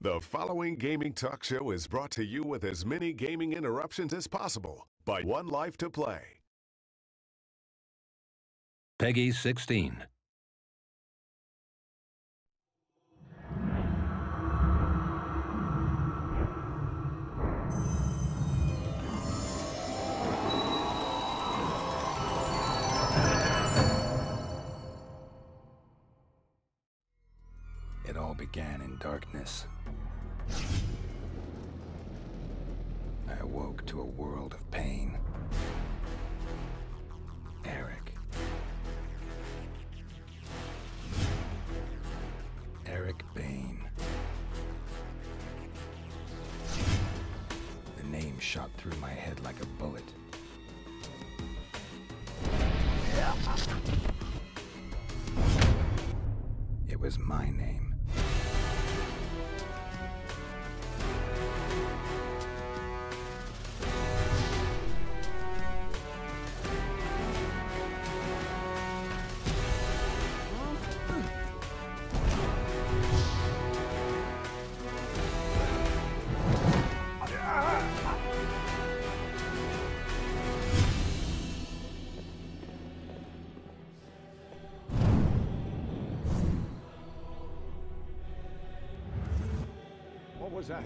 The following gaming talk show is brought to you with as many gaming interruptions as possible by 1Life2Play. Peggy 16. It all began in darkness. I awoke to a world of pain. Eric Bain. The name shot through my head like a bullet. It was my name. What was that?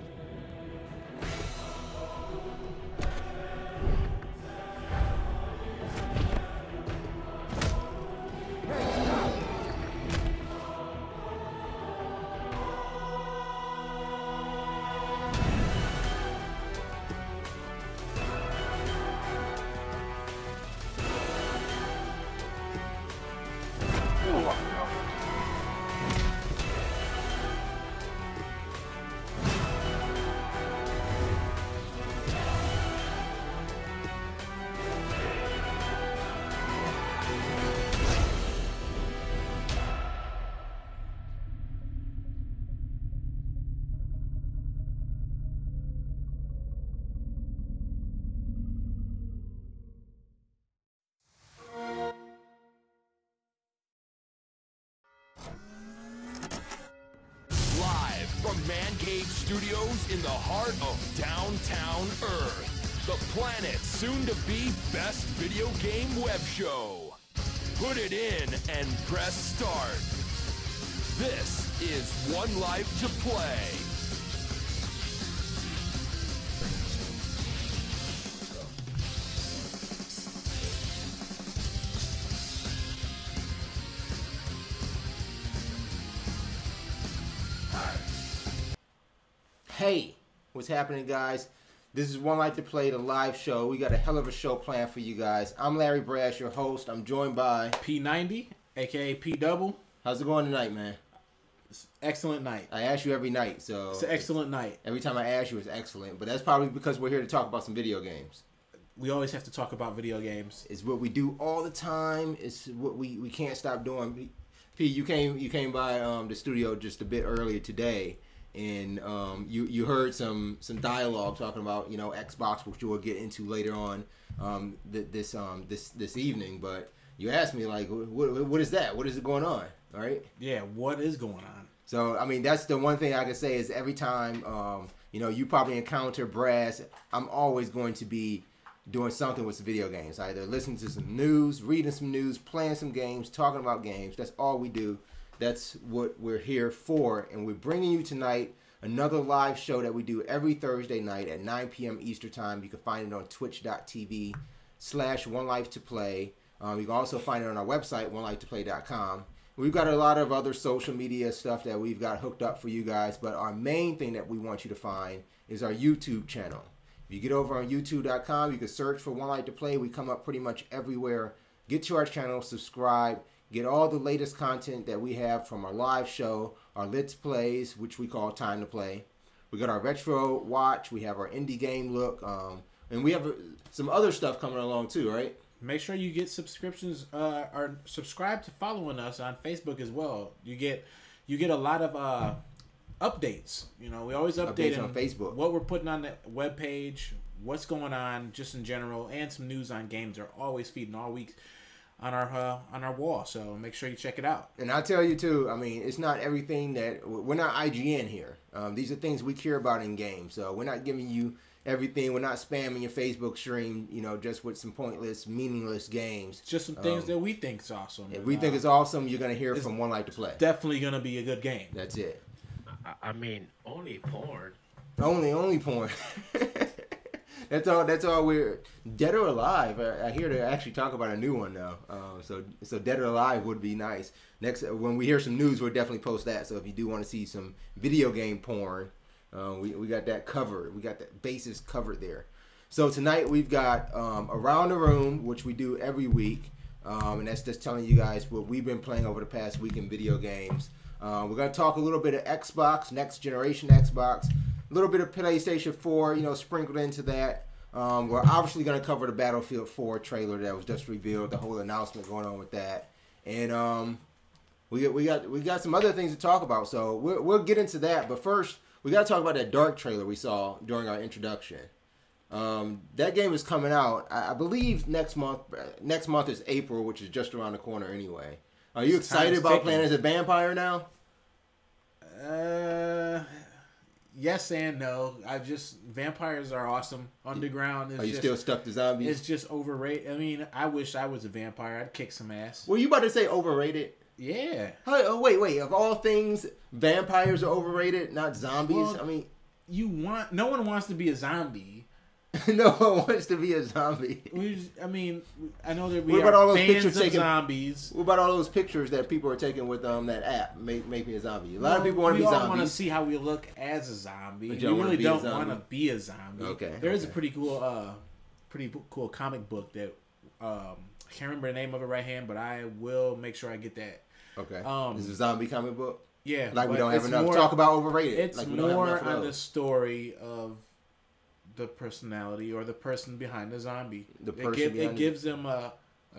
Live from Man Cave Studios in the heart of downtown Earth, the planet's soon-to-be best video game web show. Put it in and press start. This is 1Life2Play. Hey, what's happening, guys? This is 1Life2Play, the live show. We got a hell of a show planned for you guys. I'm Larry Brash, your host. I'm joined by P90, aka P Double. How's it going tonight, man? It's excellent night. I ask you every night, so It's an excellent night. every time I ask you, it's excellent. But that's probably because we're here to talk about some video games. We always have to talk about video games. It's what we do all the time. It's what we can't stop doing. P, you came by the studio just a bit earlier today. And you heard some dialogue talking about Xbox, which we'll get into later on this evening. But you asked me like, what is that? What is it going on? All right. Yeah, what is going on? So I mean, that's the one thing I can say is every time you probably encounter Brass, I'm always going to be doing something with some video games, either listening to some news, reading some news, playing some games, talking about games. That's all we do. That's what we're here for, and we're bringing you tonight another live show that we do every Thursday night at 9 p.m. Eastern Time. You can find it on twitch.tv/1Life2Play. You can also find it on our website, 1Life2Play.com. We've got a lot of other social media stuff that we've got hooked up for you guys, but our main thing that we want you to find is our YouTube channel. If you get over on YouTube.com, you can search for 1Life2Play. We come up pretty much everywhere. Get to our channel, subscribe. Get all the latest content that we have from our live show, our Let's Plays, which we call Time to Play. We got our Retro Watch. We have our Indie Game Look. And we have some other stuff coming along too, right? Make sure you get subscriptions or subscribe to following us on Facebook as well. You get a lot of updates. We always update on Facebook. What we're putting on the webpage, what's going on just in general, and some news on games are always feeding all week. on our wall. So make sure you check it out. And I'll tell you too, I mean, it's not everything that we're not IGN here. These are things we care about in games. So we're not giving you everything. We're not spamming your Facebook stream, you know, just with some pointless, meaningless games. Just some things that we think is awesome. If we think it's awesome, you're gonna hear from 1Life2Play. Definitely gonna be a good game. That's it. I mean, only porn. Only porn. That's all we're Dead or Alive. I hear they actually talk about a new one now. So Dead or Alive would be nice. Next, when we hear some news, we'll definitely post that. So if you do want to see some video game porn, we got that covered. We got that basis covered there. So tonight we've got Around the Room, which we do every week, and that's just telling you guys what we've been playing over the past week in video games. We're gonna talk a little bit of Xbox, next generation Xbox. A little bit of PlayStation 4, you know, sprinkled into that. We're obviously going to cover the Battlefield 4 trailer that was just revealed, the whole announcement going on with that, and we got some other things to talk about. So we'll get into that, but first we got to talk about that Dark trailer we saw during our introduction. That game is coming out, I believe next month. Next month is April, which is just around the corner anyway. Are you excited about playing as a vampire now? Yes and no. Vampires are awesome. Underground is. Are you still stuck to zombies? It's just overrated. I mean, I wish I was a vampire. I'd kick some ass. Were you about to say overrated? Yeah. Oh, wait. Of all things, vampires are overrated, not zombies. Well, I mean, no one wants to be a zombie. No one wants to be a zombie. I know that we what about are all those fans pictures of taken, zombies. What about all those pictures that people are taking with that app, Make Me a Zombie? A lot of people want to be zombies. We all want to see how we look as a zombie. But We really don't want to be a zombie. Okay. There is a pretty cool comic book that I can't remember the name of it right hand, but I will make sure I get that. Okay. This is a zombie comic book? Yeah. Like we don't have enough. Talk about overrated. It's like more on the story of the personality or the person behind the zombie. It gives them a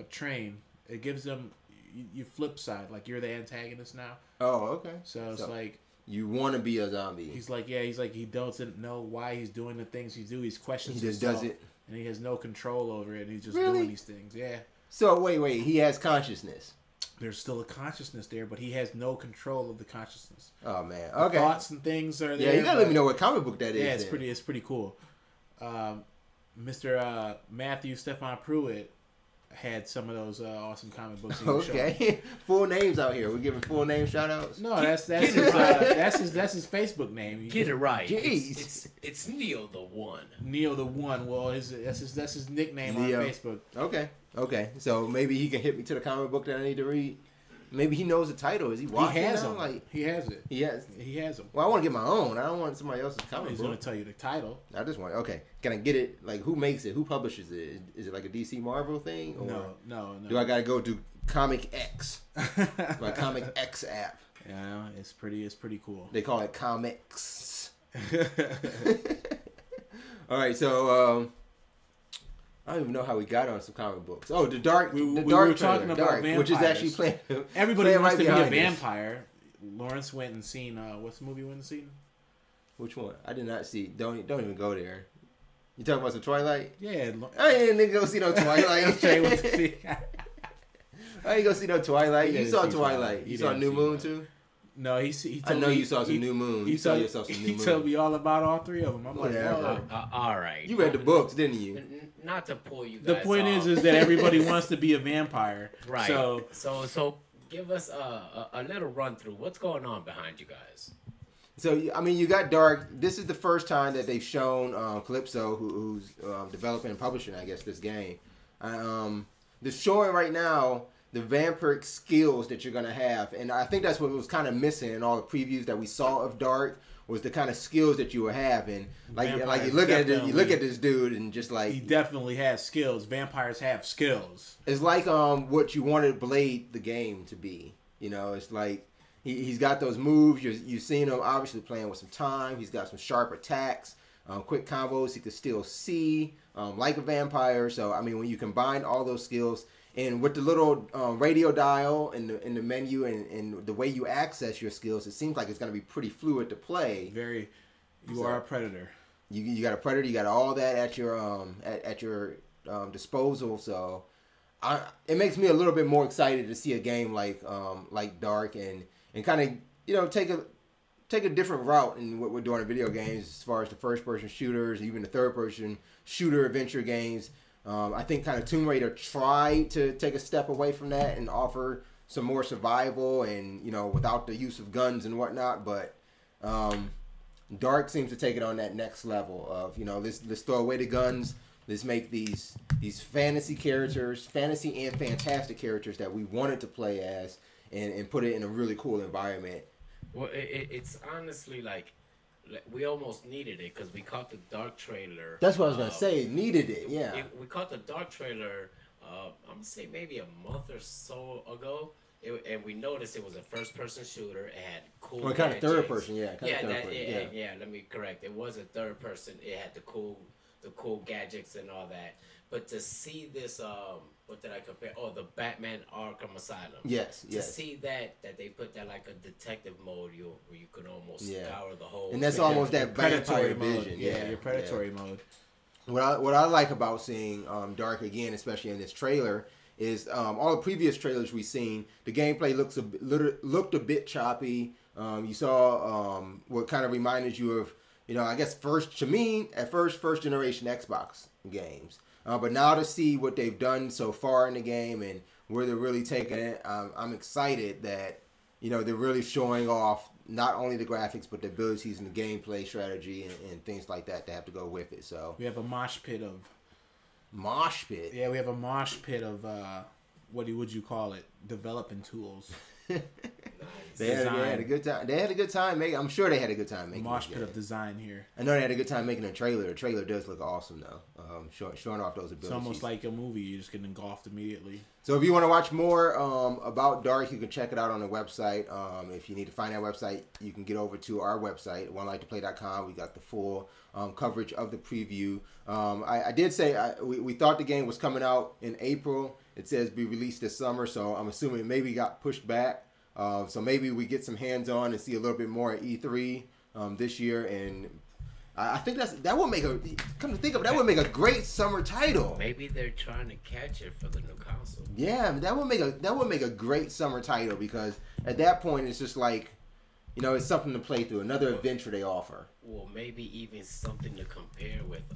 train. It gives them you flip side, like you're the antagonist now. Oh, okay. So it's like you want to be a zombie. He's like he doesn't know why he's doing the things he's doing. He questions He just himself, does it, and he has no control over it. And he's just Really? doing these things. Yeah. So wait. He has consciousness. There's still a consciousness there, but he has no control of the consciousness. Oh man. The Okay. thoughts and things are there. Yeah, you gotta let me know what comic book that is. Yeah, then. it's pretty cool. Mr. Matthew Stefan Pruitt had some of those awesome comic books. Okay, full names out here. We're giving full name shout outs. No, that's his Facebook name. Get it right. Jeez. It's Neo the One. Neo the One. Well, that's his nickname Neo. on Facebook. Okay. So maybe he can hit me to the comic book that I need to read. Maybe he knows the title. Is he watching? He has now? them. Like he has it. he has. He has them. Well, I want to get my own. I don't want somebody else's comic He's book. going to tell you the title. I just want. Okay, can I get it? Like, who makes it? Who publishes it? Is it like a DC Marvel thing? Or No. do I gotta go to Comic X? My Comic X app. Yeah, it's pretty cool. They call it Comics. All right, so I don't even know how we got on some comic books. Oh, the Dark. We Dark were trailer, talking about Dark, vampires. which is actually playing. Everybody playing wants right to be a behind us. vampire. Lawrence went and seen what's the movie we went and seen? Which one? I did not see. Don't even go there. You talking about some Twilight? Yeah. I ain't go see no Twilight. Jay went to see. I ain't go see no Twilight. He You didn't saw see Twilight. You saw didn't New see Moon that. too? No, he I told know me, you saw some New Moon. You saw yourself some New Moon. He told me all about all three of them. I'm Whatever. like, oh. All right. You read the books, didn't you? Not to pull you guys The point off. is that everybody wants to be a vampire. Right. So give us a little run through. What's going on behind you guys? So, I mean, you got Dark. This is the first time that they've shown Calypso, who's developing and publishing, I guess, this game. They're showing right now the vampiric skills that you're going to have. And I think that's what was kind of missing in all the previews that we saw of Dark, was the kind of skills that you would have. And like you look at this dude and just like, he definitely has skills. Vampires have skills. it's like what you wanted Blade the game to be. You know, it's like he's got those moves. You've seen him obviously playing with some time. He's got some sharp attacks, quick combos. He can still see like a vampire. So I mean, when you combine all those skills and with the little radio dial in the menu and the way you access your skills, it seems like it's going to be pretty fluid to play. You are a predator. You got a predator. You got all that at your disposal. So it makes me a little bit more excited to see a game like Dark and kind of, you know, take a different route in what we're doing in video games as far as the first person shooters, even the third person shooter adventure games. I think kind of Tomb Raider tried to take a step away from that and offer some more survival and, you know, without the use of guns and whatnot. But Dark seems to take it on that next level of, you know, let's throw away the guns. Let's make these fantasy characters, fantasy and fantastic characters that we wanted to play as, and put it in a really cool environment. Well, it's honestly like we almost needed it because we caught the Dark trailer. That's what I was gonna say. Needed it, yeah. We caught the Dark trailer. I'm gonna say maybe a month or so ago, and we noticed it was a first-person shooter. It had cool. Well, kind of third person, yeah. Yeah. Let me correct. It was a third person. It had the cool gadgets and all that. But to see this, what did I compare? Oh, the Batman Arkham Asylum. Yes. To see that they put that like a detective mode, where you could almost scour the whole. And that's almost that predatory vision. Mode. Yeah, your predatory mode. What I like about seeing Dark again, especially in this trailer, is all the previous trailers we've seen. The gameplay looked a bit choppy. You saw what kind of reminded you of, you know, I guess first generation Xbox games. But now to see what they've done so far in the game and where they're really taking it, I'm excited that, you know, they're really showing off not only the graphics but the abilities and the gameplay strategy and things like that have to go with it. So we have a mosh pit. Yeah, we have a mosh pit of what would you call it? Developing tools. They had a good time. They had a good time making. I'm sure they had a good time making. Mosh pit of design here. I know they had a good time making a trailer. The trailer does look awesome though. Showing off those abilities. It's almost like a movie. You just get engulfed immediately. So if you want to watch more about Dark, you can check it out on the website. If you need to find that website, you can get over to our website, 1Life2Play.com. We got the full coverage of the preview. I did say we thought the game was coming out in April. It says be released this summer, so I'm assuming it maybe got pushed back. So maybe we get some hands-on and see a little bit more at E3 this year, and I think that would make that would make a great summer title. Maybe they're trying to catch it for the new console. Yeah, that would make a great summer title, because at that point it's just like, you know, it's something to play through, another adventure they offer. Well, maybe even something to compare with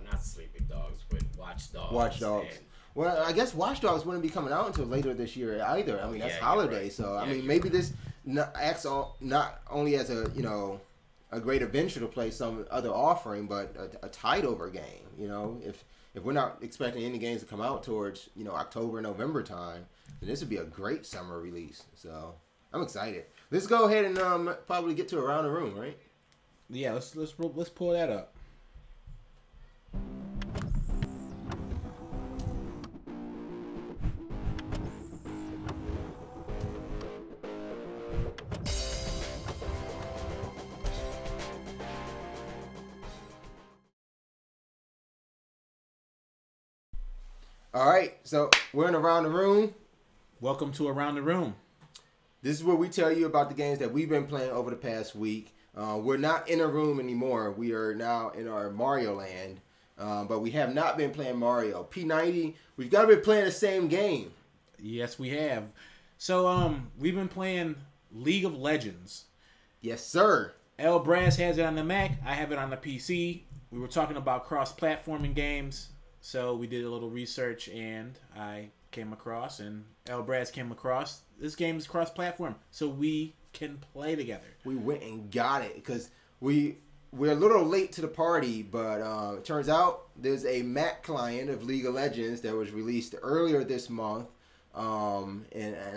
not Sleeping Dogs, but Watch Dogs. Watch Dogs. Well, I guess Watch Dogs wouldn't be coming out until later this year either. I mean, that's holiday, right. So I mean, maybe this acts not only as a, you know, a great adventure to play some other offering, but a tide-over game. You know, if we're not expecting any games to come out towards, you know, October, November time, then this would be a great summer release. So I'm excited. Let's go ahead and probably get to Around the Room, right? Yeah, let's pull that up. All right, so we're in Around the Room. Welcome to Around the Room. This is where we tell you about the games that we've been playing over the past week. We're not in a room anymore. We are now in our Mario land, but we have not been playing Mario. P90, we've got to be playing the same game. Yes, we have. So we've been playing League of Legends. Yes, sir. El Brass has it on the Mac. I have it on the PC. We were talking about cross-platforming games. So we did a little research, and I came across, and El Brass came across, this game is cross-platform, so we can play together. We went and got it, because we're a little late to the party, but it turns out there's a Mac client of League of Legends that was released earlier this month, and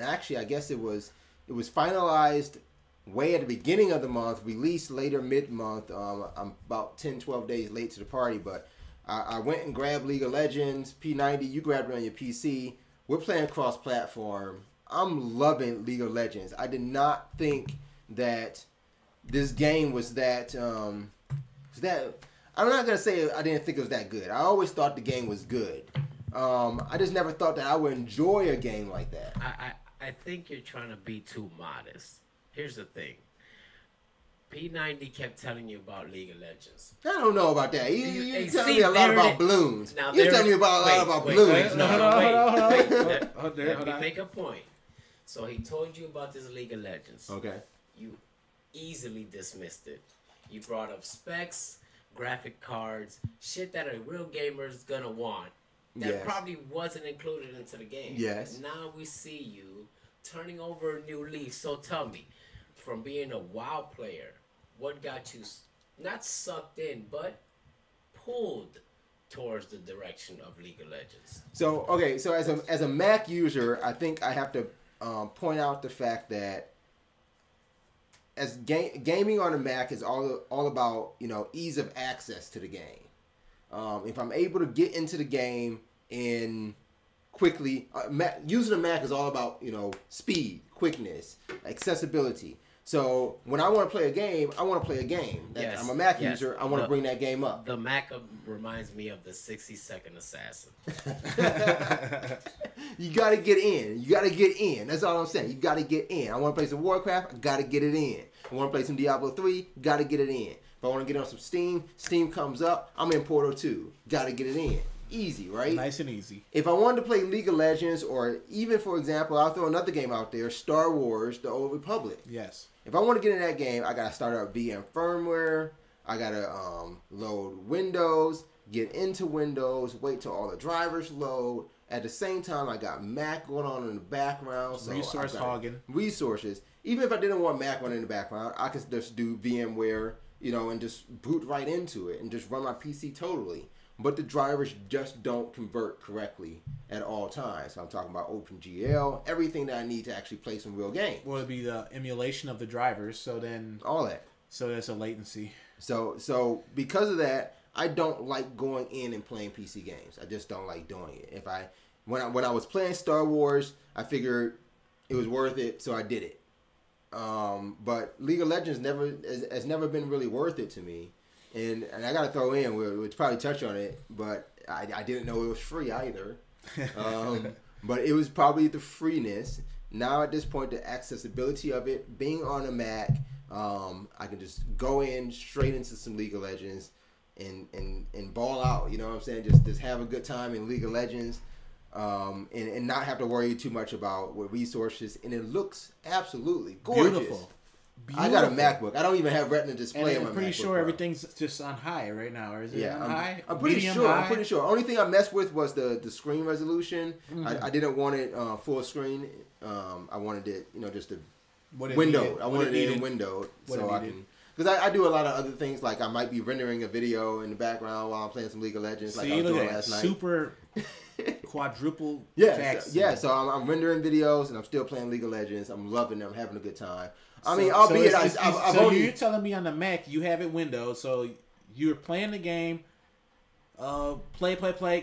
actually I guess it was finalized way at the beginning of the month, released later mid-month. I'm about 10-12 days late to the party, but I went and grabbed League of Legends. P90, you grabbed it on your PC. We're playing cross-platform. I'm loving League of Legends. I did not think that this game was that. I'm not gonna say I didn't think it was that good. I always thought the game was good. I just never thought that I would enjoy a game like that. I think you're trying to be too modest. Here's the thing. P90 kept telling you about League of Legends. I don't know about that. You telling me a lot there about it- balloons. Now, You're there- telling me about a lot about balloons. No, now. wait. Hold Let me on. make a point. So he told you about this League of Legends. Okay. You easily dismissed it. You brought up specs, graphic cards, shit that a real gamer's gonna want. That Yes. probably wasn't included into the game. Yes. Now we see you turning over a new leaf. So tell me, from being a WoW player, what got you not sucked in, but pulled towards the direction of League of Legends? So as a Mac user, I think I have to point out the fact that as gaming on a Mac is all about ease of access to the game. If I'm able to get into the game in quickly, using a Mac is all about speed, quickness, accessibility. So when I want to play a game, I want to play a game. Yes, I'm a Mac yes. user. I want to bring that game up. The Mac reminds me of the 60-second assassin. You got to get in. You got to get in. That's all I'm saying. You got to get in. I want to play some Warcraft. I got to get it in. I want to play some Diablo 3. Got to get it in. If I want to get on some Steam, Steam comes up. I'm in Portal 2. Got to get it in. Easy, right? Nice and easy. If I wanted to play League of Legends, or even, for example, I'll throw another game out there, Star Wars, The Old Republic. Yes. If I want to get in that game, I got to start up VM firmware. I got to load Windows, get into Windows, wait till all the drivers load. At the same time, I got Mac going on in the background. So Resource hogging. Resources. Even if I didn't want Mac running in the background, I could just do VMware, and just boot right into it and just run my PC totally. But the drivers just don't convert correctly at all times. So I'm talking about OpenGL, everything that I need to actually play some real games. Well, it'd be the emulation of the drivers, so then all that. So there's a latency. So because of that, I don't like going in and playing PC games. I just don't like doing it. When I was playing Star Wars, I figured it was worth it, so I did it. But League of Legends has never been really worth it to me. And I got to throw in, we'll probably touch on it, but I didn't know it was free either. But it was probably the freeness. Now at this point, the accessibility of it, being on a Mac, I can just go in straight into some League of Legends and ball out. You know what I'm saying? Just have a good time in League of Legends, and not have to worry too much about what resources. And it looks absolutely gorgeous. Beautiful. I got a MacBook. I don't even have Retina display on my MacBook. I'm pretty sure everything's just on high right now, or is it on high? I'm pretty Medium, sure. high? I'm pretty sure. Only thing I messed with was the screen resolution. Mm-hmm. I didn't want it full screen. I wanted it, just a What it window. needed. I What wanted it it in needed. windowed What so it I needed. can. Because I do a lot of other things, like I might be rendering a video in the background while I'm playing some League of Legends, like I See, was look doing at that. last night. Super quadruple Yeah, facts. so I'm rendering videos and I'm still playing League of Legends. I'm loving it. I'm having a good time. I So- mean, so albeit it's- I've so only... you're telling me on the Mac you have it Windows, so you're playing the game. Play.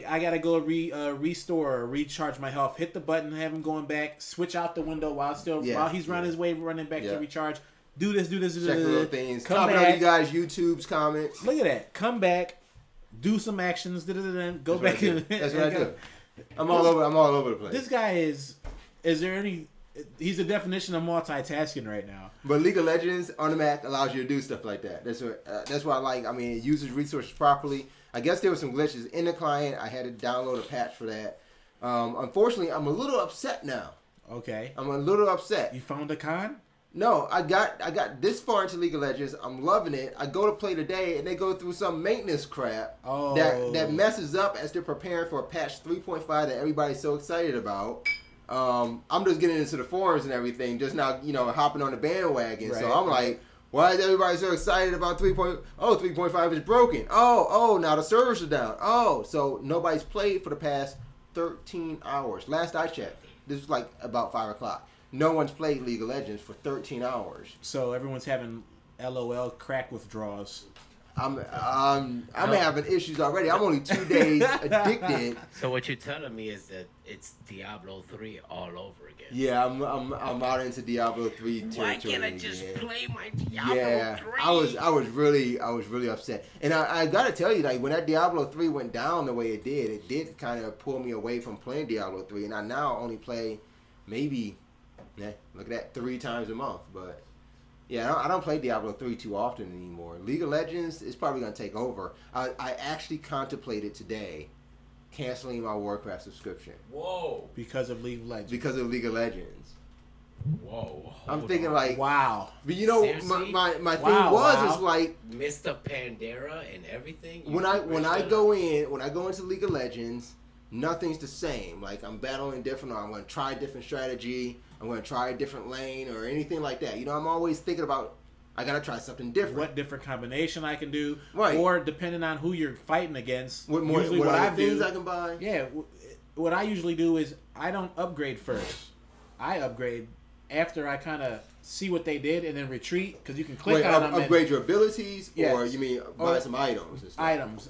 I gotta go restore or recharge my health. Hit the button, have him going back. Switch out the window while he's on his way running back to recharge. Do this. Check the little things. Come Comment back. on you guys' YouTube's comments. Look at that. Come back. Do some actions. Go back. That's what I do. I'm all over the place. This guy is. Is there any? He's the definition of multitasking right now. But League of Legends on the Mac allows you to do stuff like that. That's what I like. I mean, it uses resources properly. I guess there were some glitches in the client. I had to download a patch for that. Unfortunately, I'm a little upset now. Okay. I'm a little upset. You found a con? No, I got this far into League of Legends. I'm loving it. I go to play today, and they go through some maintenance crap that messes up as they're preparing for patch 3.5 that everybody's so excited about. I'm just getting into the forums and everything, just now, hopping on the bandwagon. Right, so I'm like, why is everybody so excited about 3.5 is broken? Oh, now the servers are down. Oh, so nobody's played for the past 13 hours. Last I checked, this was like about 5 o'clock. No one's played League of Legends for 13 hours. So everyone's having LOL crack withdrawals. I'm having issues already. I'm only 2 days addicted. So what you're telling me is that it's Diablo 3 all over again. Yeah, I'm out into Diablo 3 territory. Why can't I just play my Diablo 3? I was really upset. And I gotta tell you, like when that Diablo 3 went down the way it did kind of pull me away from playing Diablo 3. And I now only play maybe, look at that, 3 times a month. But Yeah, I don't play Diablo 3 too often anymore. League of Legends is probably going to take over. I actually contemplated today canceling my Warcraft subscription. Whoa. Because of League of Legends. Because of League of Legends. Whoa. I'm thinking like, wow. But you know, Seriously? my thing is like Mr. Pandera and everything. When I go into League of Legends, nothing's the same. Like I'm battling different, or I'm going to try a different strategy. I'm going to try a different lane or anything like that. You know, I'm always thinking about I got to try something different. What different combination I can do, right? Or depending on who you're fighting against. What I things I can buy? Yeah, what I usually do is I don't upgrade first. I upgrade after I kind of see what they did and then retreat, because you can click on them. Upgrade your abilities, or you mean buy some items? Items.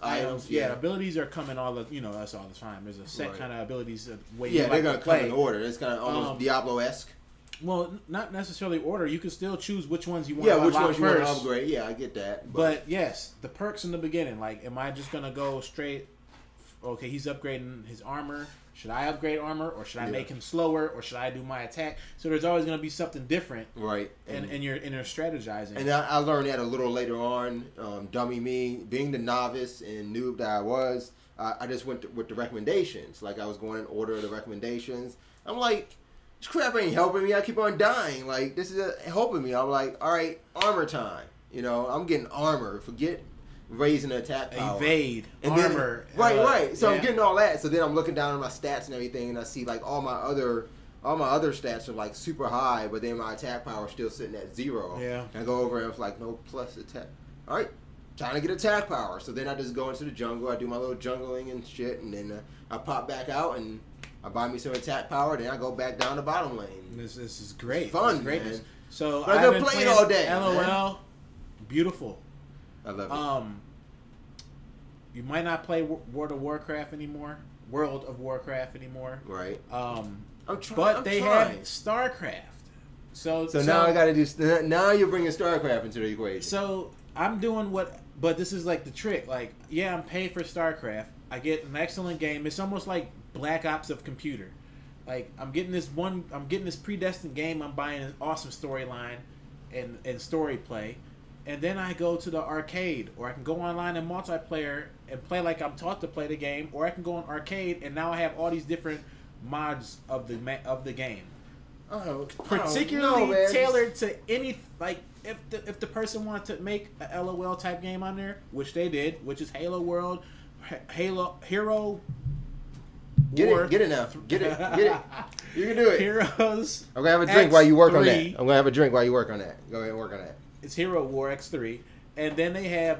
Yeah, abilities are coming all the that's all the time. There's a set kind of abilities way. Yeah, they're gonna come in order. It's kind of almost Diablo-esque. Well, not necessarily order. You can still choose which ones you want. Yeah, which ones you want to upgrade. Yeah, I get that. But yes, the perks in the beginning. Like, am I just gonna go straight? Okay, he's upgrading his armor. Should I upgrade armor, or should I make him slower, or should I do my attack? So there's always going to be something different, right? And you're strategizing. And I learned that a little later on. Dummy me, being the novice and noob that I was, I just went with the recommendations. Like I was going in order of the recommendations. I'm like, this crap ain't helping me. I keep on dying. Like this is helping me. I'm like, all right, armor time. You know, I'm getting armor. Forget raising the attack power. Evade, and armor. Then, right. So I'm getting all that. So then I'm looking down at my stats and everything, and I see like all my other stats are like super high, but then my attack power is still sitting at 0. Yeah. And I go over and it's like no plus attack. All right, trying to get attack power. So then I just go into the jungle. I do my little jungling and shit, and then I pop back out and I buy me some attack power. Then I go back down the bottom lane. This is great. It's fun, man. So I've been playing all day. LOL, man. Beautiful. I love it. You might not play World of Warcraft anymore. Right. But they have StarCraft. So now I got to do. Now you're bringing StarCraft into the equation. So I'm doing but this is like the trick. Like, yeah, I'm paying for StarCraft. I get an excellent game. It's almost like Black Ops of computer. Like I'm getting this predestined game. I'm buying an awesome storyline and story play. And then I go to the arcade, or I can go online and multiplayer and play like I'm taught to play the game, or I can go on arcade and now I have all these different mods of the game, particularly tailored to any like if the person wanted to make a LOL type game on there, which they did, which is Halo World, Halo Hero. Get it now. Get it. You can do it. Heroes. I'm gonna have a drink while you work on that. Go ahead and work on that. It's Hero War X3, and then they have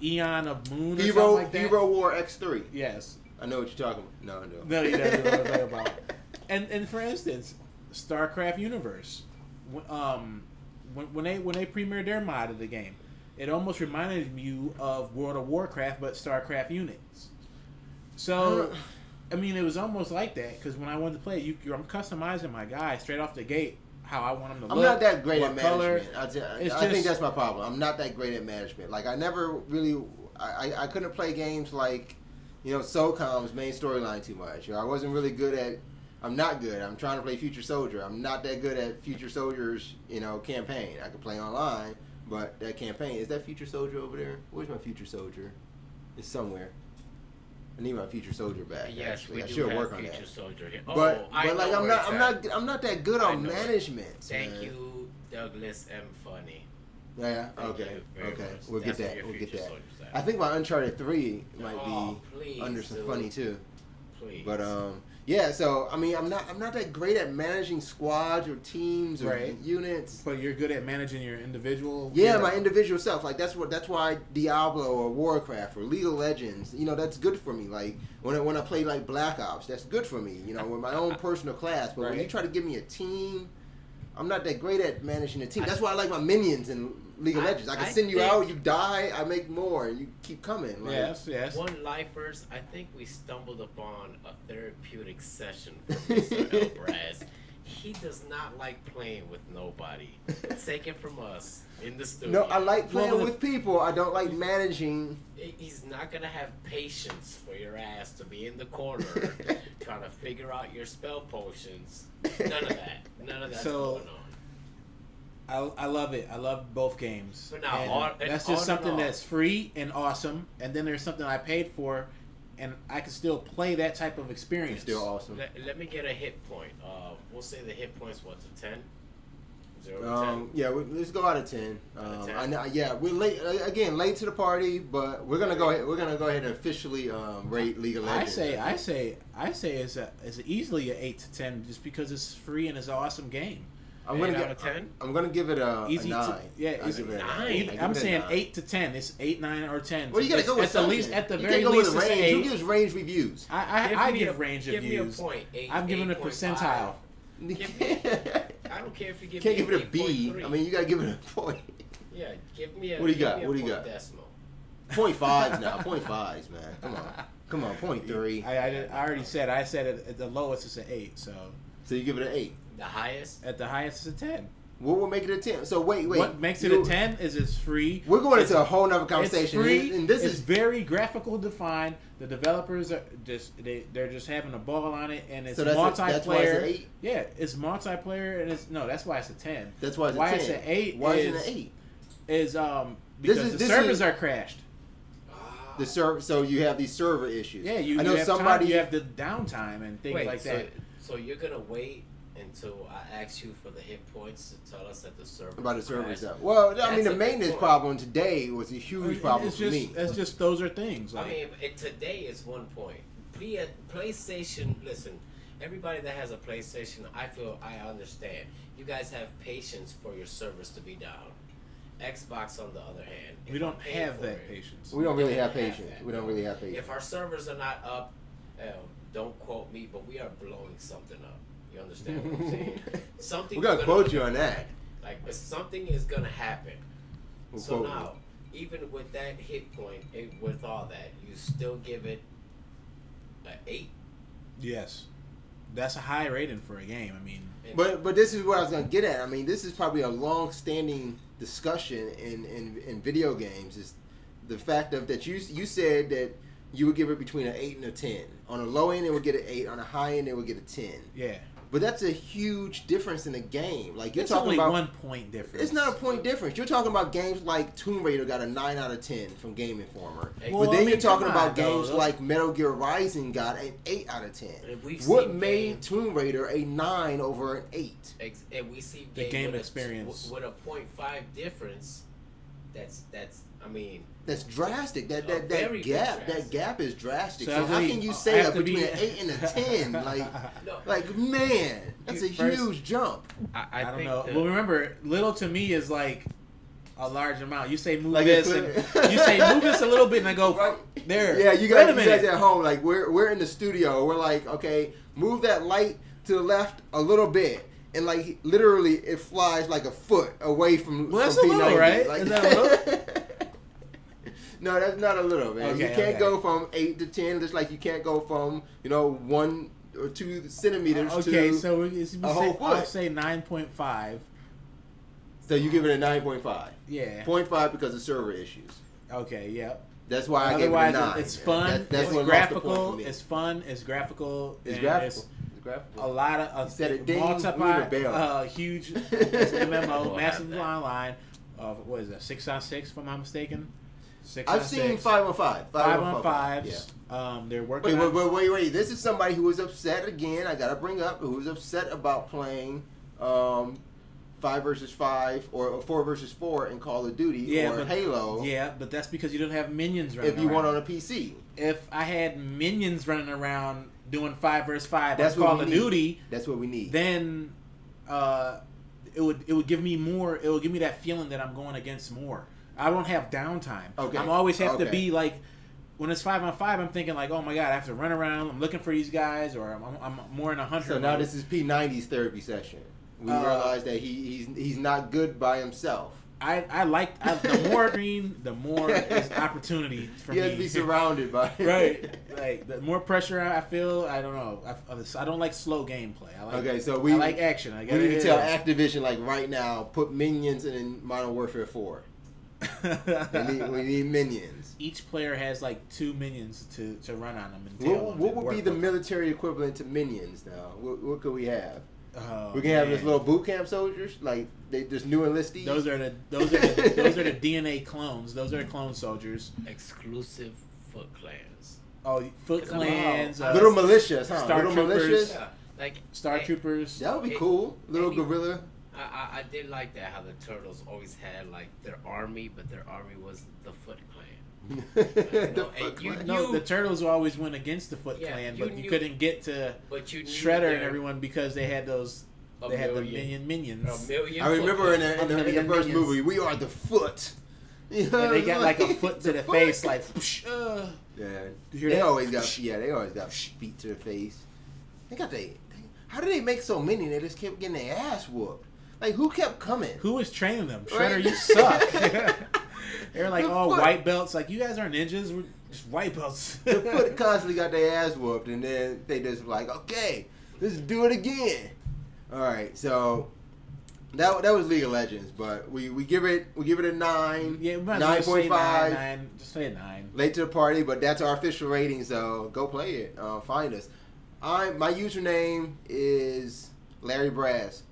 Eon of Moon or something like that. Hero War X3. Yes. I know what you're talking about. No, you don't know what I'm talking about. And for instance, StarCraft Universe, when they premiered their mod of the game, it almost reminded you of World of Warcraft, but StarCraft units. So, I mean, it was almost like that, because when I wanted to play it, I'm customizing my guy straight off the gate. How I want him to look. I'm not that great at management. Color. I think that's my problem. I'm not that great at management. Like I never really, I couldn't play games like, SOCOM's main storyline too much. I wasn't really good at. I'm not good. I'm trying to play Future Soldier. I'm not that good at Future Soldier's, campaign. I can play online, but that campaign, is that Future Soldier over there? Where's my Future Soldier? It's somewhere. I need my Future Soldier back. Yes, actually. I should work on that. Future Soldier here. But like I'm not that good on management. Thank you, Douglas M. Funny. Yeah. Okay. We'll get that. I I think my Uncharted 3 might be under some funny too. Please. But yeah. So I mean, I'm not that great at managing squads or teams or units. But you're good at managing your individual. Yeah, my individual self. Like that's why Diablo or Warcraft or League of Legends. That's good for me. Like when I play like Black Ops, that's good for me. With my own personal class. But when you try to give me a team, I'm not that great at managing a team. That's why I like my minions in League of Legends. I can send you out, you die, I make more, and you keep coming. Like, yes. 1Lifers, I think we stumbled upon a therapeutic session for Mr. Elbraz. He does not like playing with nobody. Take it from us in the studio. No, I like playing with people. I don't like managing. He's not going to have patience for your ass to be in the corner trying to figure out your spell potions. None of that. None of that's going on. I love it. I love both games. But now, that's just something that's free and awesome. And then there's something I paid for, and I can still play that type of experience. It's still awesome. Let me get a hit point. We'll say the hit points, what's a 10? 0 to 10? Yeah, let's go out of 10. Out of 10? I know, yeah, we're late again, late to the party, but we're gonna go ahead. We're gonna go ahead and officially rate League of Legends. I say it's easily an 8 to 10 just because it's free and it's an awesome game. I'm gonna out of 10. I'm gonna give it a Easy 9. It's 9. I'm saying 8 to 10. It's 8, 9, or 10. Well, you gotta go with something. At the you very can't go least, with it's range. Who 8. gives range reviews? I give range Give me a reviews. point. 8, I'm giving a 8.5. percentile. I don't care if you give Can't me give it a B. 8.3. I mean, you gotta give it a point. Yeah, give me a. What do you got? give me a What do you point got? Decimal. 0.5s now. 0.5s, man. Come on. 0.3. I already said. I said at the lowest it's an 8. So you give it an 8. The highest. at the highest it's a 10. What will make it a 10? So wait. What makes it a 10 is it's free. We're going into a whole nother conversation. It's free. And this it's is very graphical defined. The developers are they're just having a ball on it, and it's so multiplayer. That's why it's an 8? Yeah, it's multiplayer, and that's why it's a 10. That's why it's a 10. It's an 8. Why is it an 8? Is because the servers are crashed. The server, so you have these server issues. Yeah, I know somebody. You have the downtime and things like that. So you're gonna wait until I ask you for the hit points to tell us that the server About the servers out. Well, I mean, the maintenance problem today was a huge problem for me. It's just those are things. I mean, today is 1 point. PlayStation. Listen, everybody that has a PlayStation, I understand. You guys have patience for your servers to be down. Xbox, on the other hand, we don't have that patience. We don't really have patience. We don't really have patience. If our servers are not up, don't quote me, but we are blowing something up. You understand what I'm saying? Something. We're gonna quote you on that. Like something is gonna happen. We'll so now, even with that hit point, with all that, you still give it an 8. Yes, that's a high rating for a game. I mean, but this is what I was gonna get at. I mean, this is probably a long-standing discussion in video games. Is the fact of that you said that you would give it between an 8 and a 10. On a low end, it would get an 8. On a high end, it would get a 10. Yeah. But that's a huge difference in the game. Like you're it's talking only about 1 point difference. It's not a point difference. You're talking about games like Tomb Raider got a 9 out of 10 from Game Informer. Well, but then you're talking come on, about games like Metal Gear Rising got an 8 out of 10. What made Tomb Raider a 9 over an 8? And we see the game experience with a 0.5 difference. That's I mean. That's drastic. That gap is drastic. So how can you say that between an 8 and a 10? Like man, that's a huge jump. I don't know. Well, remember, little to me is like a large amount. You say move this, and you say move this a little bit, and I go right there. Yeah, you guys at home, like we're in the studio. We're like, okay, move that light to the left a little bit. And like literally, it flies like a foot away from. Well, that's from a P90. little, right? Like, is that a little? No, that's not a little, man. Okay, you can't go from 8 to 10, just like you can't go from 1 or 2 centimeters okay, to so a whole foot. I'll say 9.5. So you give it a 9.5. Yeah. 0.5 because of server issues. Okay. Yep. That's why I gave it a 9. It's fun. That's it's graphical. It's fun. It's graphical. It's graphical. A lot of huge MMO, massive online. What is that? 6-on-6, if I'm not mistaken. 6 I've seen 5-on-5. 5-on-5s. Yeah. They're working. Wait. This is somebody who was upset again. I gotta bring up who was upset about playing 5 versus 5 or 4 versus 4 in Call of Duty or Halo. Yeah, but that's because you don't have minions running. If you want on a PC. If I had minions running around doing 5 versus 5 that's on Call of Duty, that's what we need. Then it would give me more. It would give me that feeling that I'm going against more. I don't have downtime. Okay. I'm always have to be like, when it's 5-on-5, I'm thinking like, oh my god, I have to run around. I'm looking for these guys, or I'm more in a hunter. So now this is P90's therapy session. We realize that he's not good by himself. I like the more green, the more is opportunity for me. You have to be surrounded by right. Like the more pressure I feel, I don't know. I don't like slow gameplay. I like action. We need to tell Activision like right now, put minions in Modern Warfare 4. we need minions. Each player has like 2 minions to run on them. What would be the military equivalent to minions now? What could we have? Oh, we can have this little boot camp soldiers, like they just new enlistees. Those are the DNA clones. Those are the clone soldiers. Exclusive Foot Clans. Oh, Foot Clans. Little militias, huh? Star little Troopers. militias. Yeah, like Star Troopers. That would be cool. Little guerrilla. I did like that, how the Turtles always had like their army, but their army was the Foot Clan. The Turtles always went against the Foot Clan, but you couldn't get to Shredder and everyone because they had those. They had the minions. I remember in the first movie, we are the Foot. And they got like a foot to the face, like. Yeah, they always got feet to the face. How did they make so many? They just kept getting their ass whooped. Like, who kept coming? Who was training them? Shredder, you suck. They were like, white belts. Like, you guys aren't ninjas. We're just white belts. The Foot constantly got their ass whooped, and then they just like, okay, let's do it again. All right, so that was League of Legends, but we give it a 9. Yeah, 9.5. Just say a 9. Late to the party, but that's our official rating. So go play it. Find us. My username is Larry Brass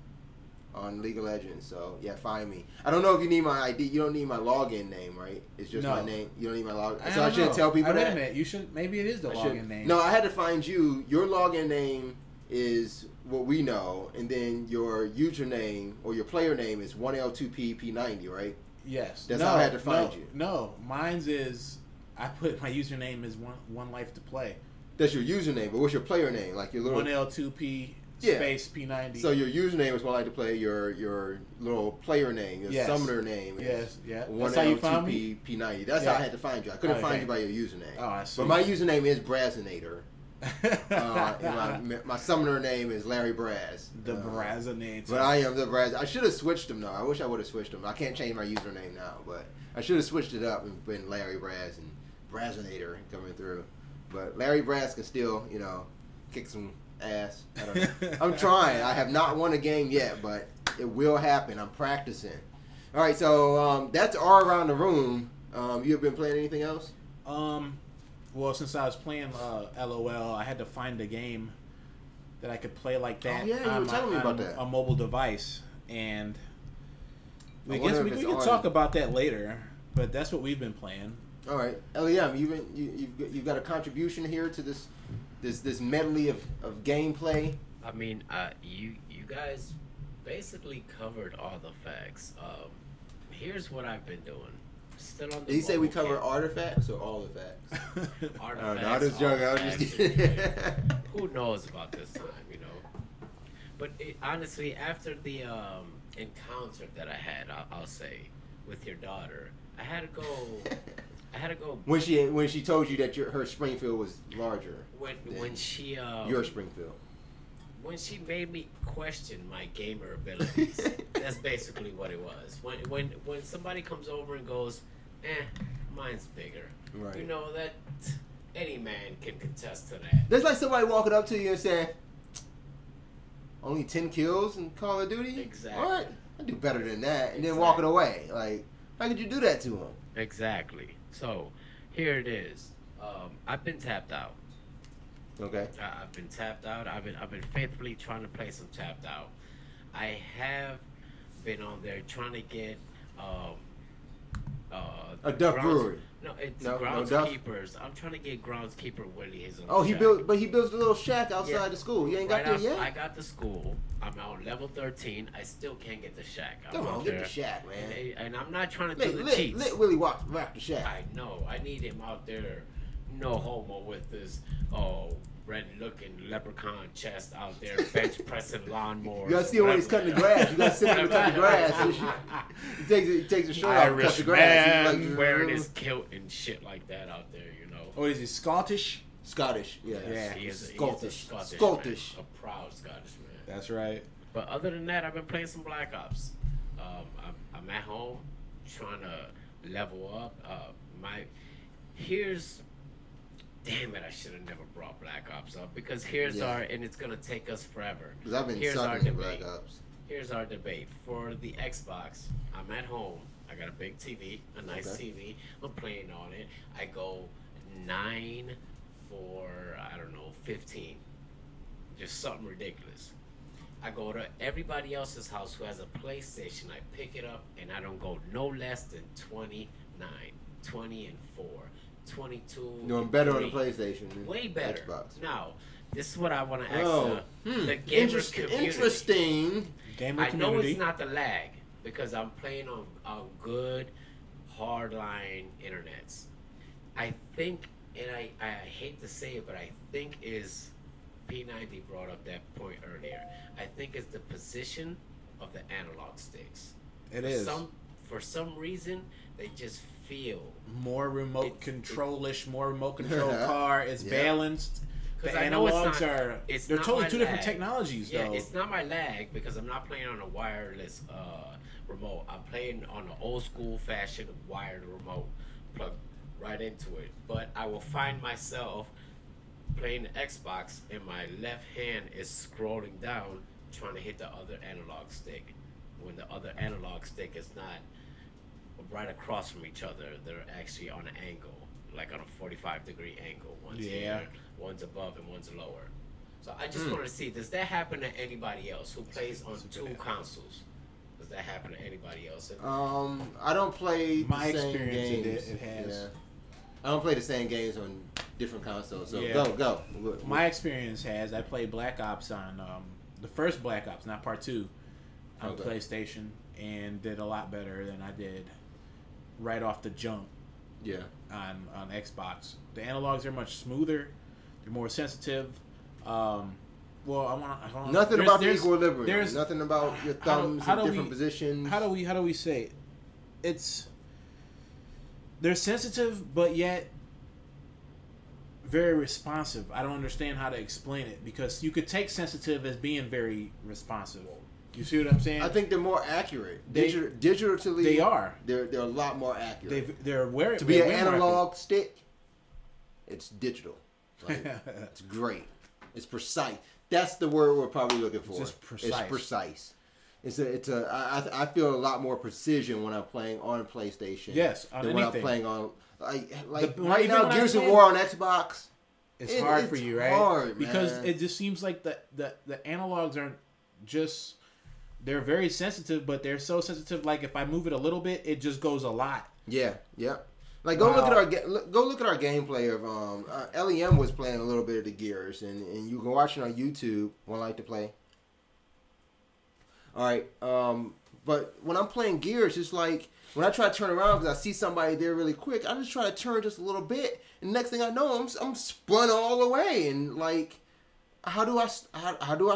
on League of Legends. So yeah, find me. I don't know if you need my ID. You don't need my login name, right? It's just my name. You don't need my login. So I shouldn't tell people that. Wait a minute. You should. Maybe it is the login name. No, I had to find you. Your login name is what we know, and then your username or your player name is 1L2P90, right? Yes. That's how I had to find you. No, mine's is. I put my username is 1Life2Play. That's your username, but what's your player name? Like your little 1L2P space P90. So your username is 1Life2Play. Your little player name, your summoner name is 1L2P90. That's how I had to find you. I couldn't find you by your username. Oh, I see. But my username is Brazinator. My summoner name is Larry Braz. The Brazinator. But I am the Braz. I should have switched them though. I wish I would have switched them. I can't change my username now, but I should have switched it up and been Larry Braz and Brazinator coming through. But Larry Braz can still, kick some ass. I don't know. I'm trying. I have not won a game yet, but it will happen. I'm practicing. All right, so that's all around the room. You have been playing anything else? Well, since I was playing LOL, I had to find a game that I could play like that. Oh, yeah, you were telling me about that. A mobile device, and I guess we can talk about that later. But that's what we've been playing. All right, LEM, you've got a contribution here to this medley of gameplay. I mean, you guys basically covered all the facts. Here's what I've been doing. Still on the Did he say we cover artifacts or all the facts? Artifacts. No, I was joking. I was just kidding. Who knows about this time, But honestly, after the encounter that I had, I'll say, with your daughter, I had to go. When she told you that her Springfield was larger. When she your Springfield. When she made me question my gamer abilities. That's basically what it was. When somebody comes over and goes, mine's bigger. Right. You know that any man can contest to that. That's like somebody walking up to you and saying, only 10 kills in Call of Duty? Exactly. All right, I do better than that. And then walking away. Like, how could you do that to him? Exactly. So, here it is. I've been tapped out. Okay. I've been tapped out. I've been faithfully trying to play some tapped out. I have been on there trying to get a Duck Brewery. No, it's groundskeepers. I'm trying to get groundskeeper Willie his own. Oh, he built a little shack outside the school. You ain't got there yet. I got the school. I'm on level 13. I still can't get the shack. Come on, get the shack, man. And I'm not trying to do the cheats. Let Willie rock the shack. I know. I need him out there. No homo with this red-looking leprechaun chest out there, bench pressing lawnmowers. You gotta see him when he's cutting the grass. You gotta see him when he's cutting the grass. He takes his shirt off and cuts the grass. He's like wearing his kilt and shit like that out there, Oh, is he Scottish? Scottish, yeah. He is Scottish. Man. Scottish. A proud Scottish man. That's right. But other than that, I've been playing some Black Ops. I'm at home trying to level up. Damn it, I should have never brought Black Ops up because and it's going to take us forever. Because I've been sucking at Black Ops. Here's our debate. For the Xbox, I'm at home. I got a big TV, a nice TV. I'm playing on it. I go 9 for, 15. Just something ridiculous. I go to everybody else's house who has a PlayStation. I pick it up, and I don't go no less than 29, 20 and 4, 22. Doing better on the PlayStation. Than way better. Xbox. Now, this is what I want to ask the gamers community. Interesting. Gamer community. I know it's not the lag because I'm playing on good, hardline internets. I think, and I hate to say it, but I think is P90 brought up that point earlier. I think it's the position of the analog sticks. For some reason, they just feel more remote control-ish, more remote control car. It's balanced. The analogs they're totally two different technologies, though. It's not my lag because I'm not playing on a wireless remote. I'm playing on an old school fashioned wired remote, plugged right into it. But I will find myself playing the Xbox and my left hand is scrolling down trying to hit the other analog stick when the other analog stick is not right across from each other. They're actually on an angle, like on a 45-degree angle. One's here, one's above, and one's lower. So I just want to see, does that happen to anybody else who plays on two consoles? Does that happen to anybody else? I don't play my the same experience. games. It has. Yeah. I don't play the same games on different consoles. So go. My experience has. I played Black Ops on the first Black Ops, not Part 2, on PlayStation, and did a lot better than I did right off the jump. Yeah. On Xbox, the analogs are much smoother. They're more sensitive. Well, I want nothing about the equilibrium. There's nothing about your thumbs in different positions. How do we say it? They're sensitive, but yet very responsive. I don't understand how to explain it because you could take sensitive as being very responsive. You see what I'm saying? I think they're more accurate. Digitally, they are. They're a lot more accurate. They're where to be an analog stick. It's digital. Like, it's great. It's precise. That's the word we're probably looking for. It's just precise. It's precise. I feel a lot more precision when I'm playing on PlayStation. Yes, on than anything. when I'm playing on right now. Gears of War on Xbox. It's hard for you, right? Hard, because man. it just seems like the analogs aren't just. They're very sensitive, but they're so sensitive. Like if I move it a little bit, it just goes a lot. Yeah. Like go look at our gameplay of LEM was playing a little bit of the Gears, and you can watch it on YouTube. 1Life2Play. All right, but when I'm playing Gears, it's like when I try to turn around because I see somebody there really quick, I just try to turn just a little bit, and next thing I know, I'm spun all the way, and like, how do I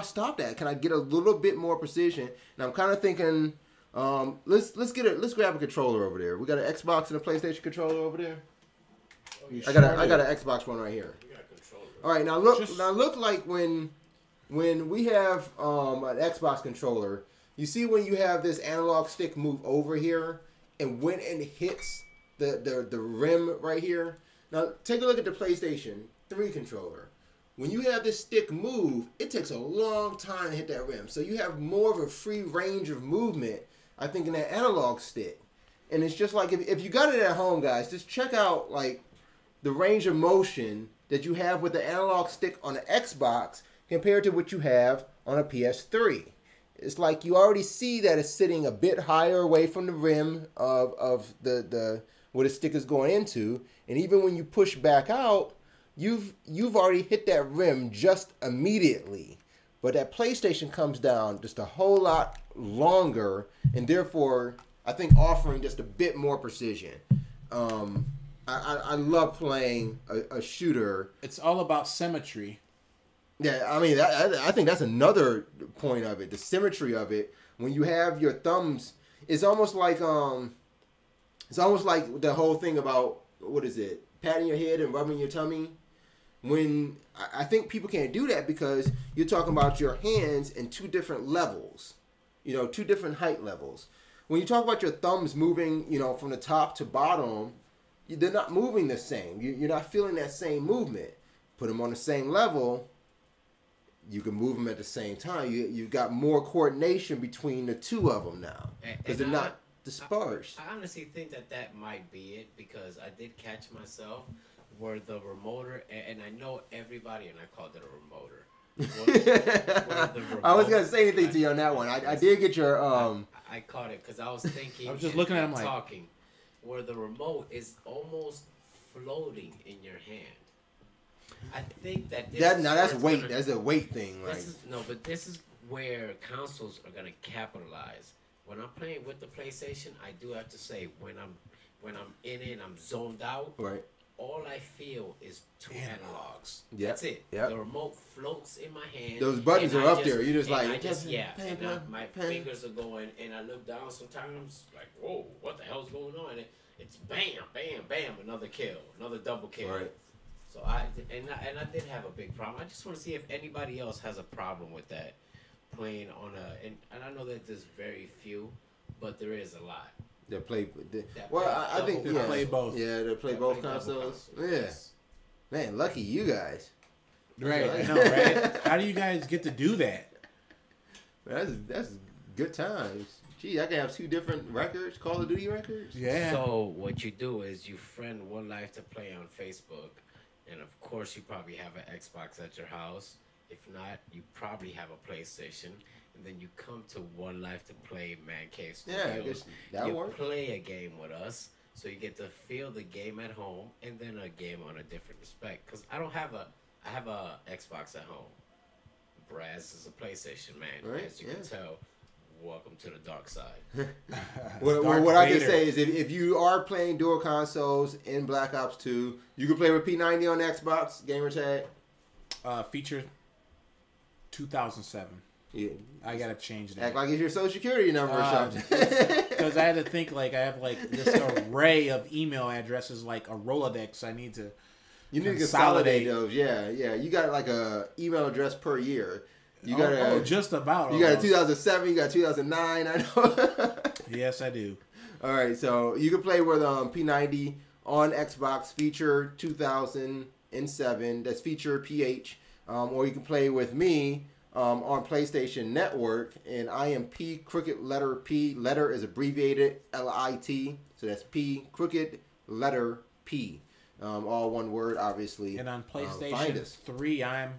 stop that? Can I get a little bit more precision? And I'm kind of thinking, let's grab a controller over there. We got an Xbox and a PlayStation controller over there. I got an Xbox one right here. All right, now look like when we have an Xbox controller, you see when you have this analog stick move over here, and when it hits the rim right here. Now take a look at the PlayStation 3 controller. When you have this stick move, it takes a long time to hit that rim. So you have more of a free range of movement, I think, in that analog stick. And it's just like if you got it at home, guys, just check out like the range of motion that you have with the analog stick on the Xbox compared to what you have on a PS3. It's like you already see that it's sitting a bit higher away from the rim of the where the stick is going into, and even when you push back out, you've already hit that rim just immediately. But that PlayStation comes down just a whole lot longer, and therefore I think offering just a bit more precision. I love playing a shooter. It's all about symmetry. Yeah, I mean, I think that's another point of it. The symmetry of it. When you have your thumbs, it's almost like the whole thing about, what is it? Patting your head and rubbing your tummy. When I think people can't do that because you're talking about your hands in two different levels. Two different height levels. When you talk about your thumbs moving, from the top to bottom, they're not moving the same. You're not feeling that same movement. Put them on the same level, you can move them at the same time. You've got more coordination between the two of them now because they're not dispersed. I honestly think that might be it because I did catch myself where the remoter, and I know everybody, and I called it a remoter. I was gonna say anything to you on that one. I did get your I caught it because I was thinking. I was just looking at him like talking, where the remote is almost floating in your hand. I think that that's weight. That's a weight thing. Like but this is where consoles are gonna capitalize. When I'm playing with the PlayStation, I do have to say when I'm in it, I'm zoned out. Right. All I feel is 2 analogs. Yep. That's it. Yep. The remote floats in my hand. Those buttons are up there. You just like my fingers are going, and I look down sometimes like, whoa, what the hell's going on? And it's bam, bam, bam, another kill, another double kill. Right. So I did have a big problem. I just want to see if anybody else has a problem with that playing on and I know that there's very few, but there is a lot. They play. I think they play both. Yeah, they play both consoles. Yeah, man, lucky you guys. Right, I know, right? How do you guys get to do that? That's good times. Gee, I can have 2 different records, Call of Duty records. Yeah. So what you do is you friend 1Life2Play on Facebook, and of course you probably have an Xbox at your house. If not, you probably have a PlayStation. And then you come to 1Life2Play Man Cave Studios. Yeah, that works. Play a game with us, so you get to feel the game at home, and then a game on a different respect. Because I have a Xbox at home. Braz is a PlayStation man, right, as you can tell. Welcome to the dark side. What I can say is if you are playing dual consoles in Black Ops 2, you can play with P90 on Xbox, gamertag. Feature 2007. Yeah. I gotta change that. Act like it's your social security number or something. Because I had to think I have this array of email addresses like a Rolodex. I need to. You need to consolidate those. Yeah. You got like a email address per year. You got just about. You got a 2007. You got 2009. I know. Yes, I do. All right, so you can play with P90 on Xbox, feature 2007. That's feature PH. Or you can play with me on PlayStation Network, and I am P crooked letter P. Letter is abbreviated LIT, so that's P crooked letter P. All one word, obviously. And on PlayStation 3, I'm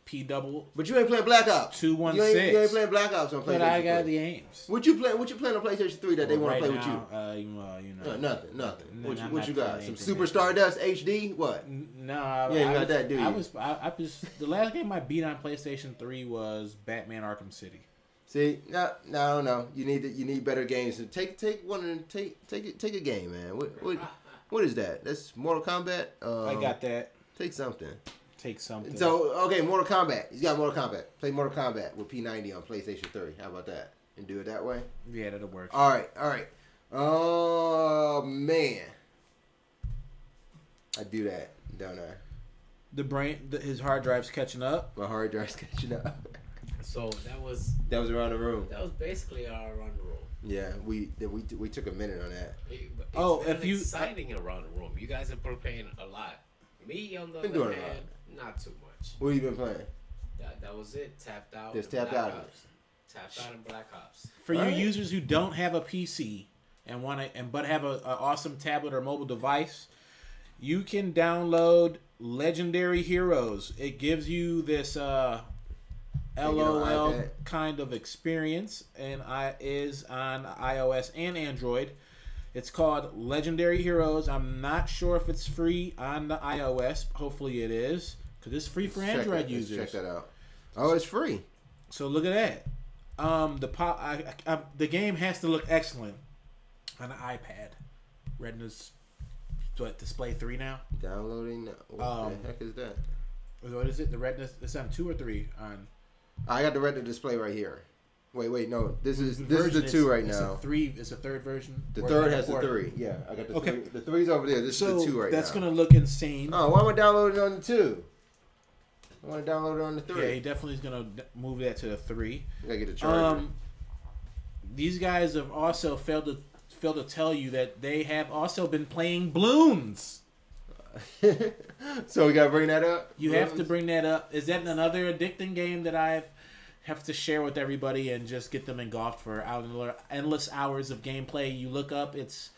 P double. But you ain't playing Black Ops. 216. You ain't playing Black Ops on PlayStation 3. But I got the aims. What you playing on PlayStation 3 that they want to play with you? Nothing. What you got? Some Super Stardust HD? What? No, got that, do you? I was the last game I beat on PlayStation 3 was Batman Arkham City. See, no. You need better games. So take one and take a game, man. What is that? That's Mortal Kombat. I got that. Take something. So okay, Mortal Kombat. You got Mortal Kombat. Play Mortal Kombat with P90 on PlayStation 3. How about that? And do it that way. Yeah, that'll work. All right. Oh man, I do that, don't I? His hard drive's catching up. My hard drive's catching up. So that was around the room. That was basically our around the room. Yeah, we took a minute on that. It's exciting around the room. You guys have been playing a lot. Me on the other hand, not too much. What have you been playing? That was it. Tapped out. Just tapped out. Tapped out in Black Ops. For you users who don't have a PC but have an awesome tablet or mobile device, you can download Legendary Heroes. It gives you this LOL kind of experience, and is on iOS and Android. It's called Legendary Heroes. I'm not sure if it's free on the iOS. Hopefully it is, because it's free for Android users. Check that out. Oh, it's free. So look at that. The game has to look excellent on an iPad. Retina's display 3 now. Downloading. What the heck is that? What is it? The Retina. It's on 2 or 3 on. I got the Retina display right here. Wait, no. This is the 2 right now. It's a third version. The third has the 3. Yeah, I got the 3. The 3's over there. This is the 2 right now. That's gonna look insane. Oh, why am I downloading it on the 2? I want to download it on the 3. Yeah, he definitely is gonna move that to the 3. I gotta get the charger. These guys have also failed to tell you that they have also been playing Bloons. So we gotta bring that up. You have to bring that up. Is that another addicting game that I have to share with everybody and just get them engulfed for endless hours of gameplay? You look up, it's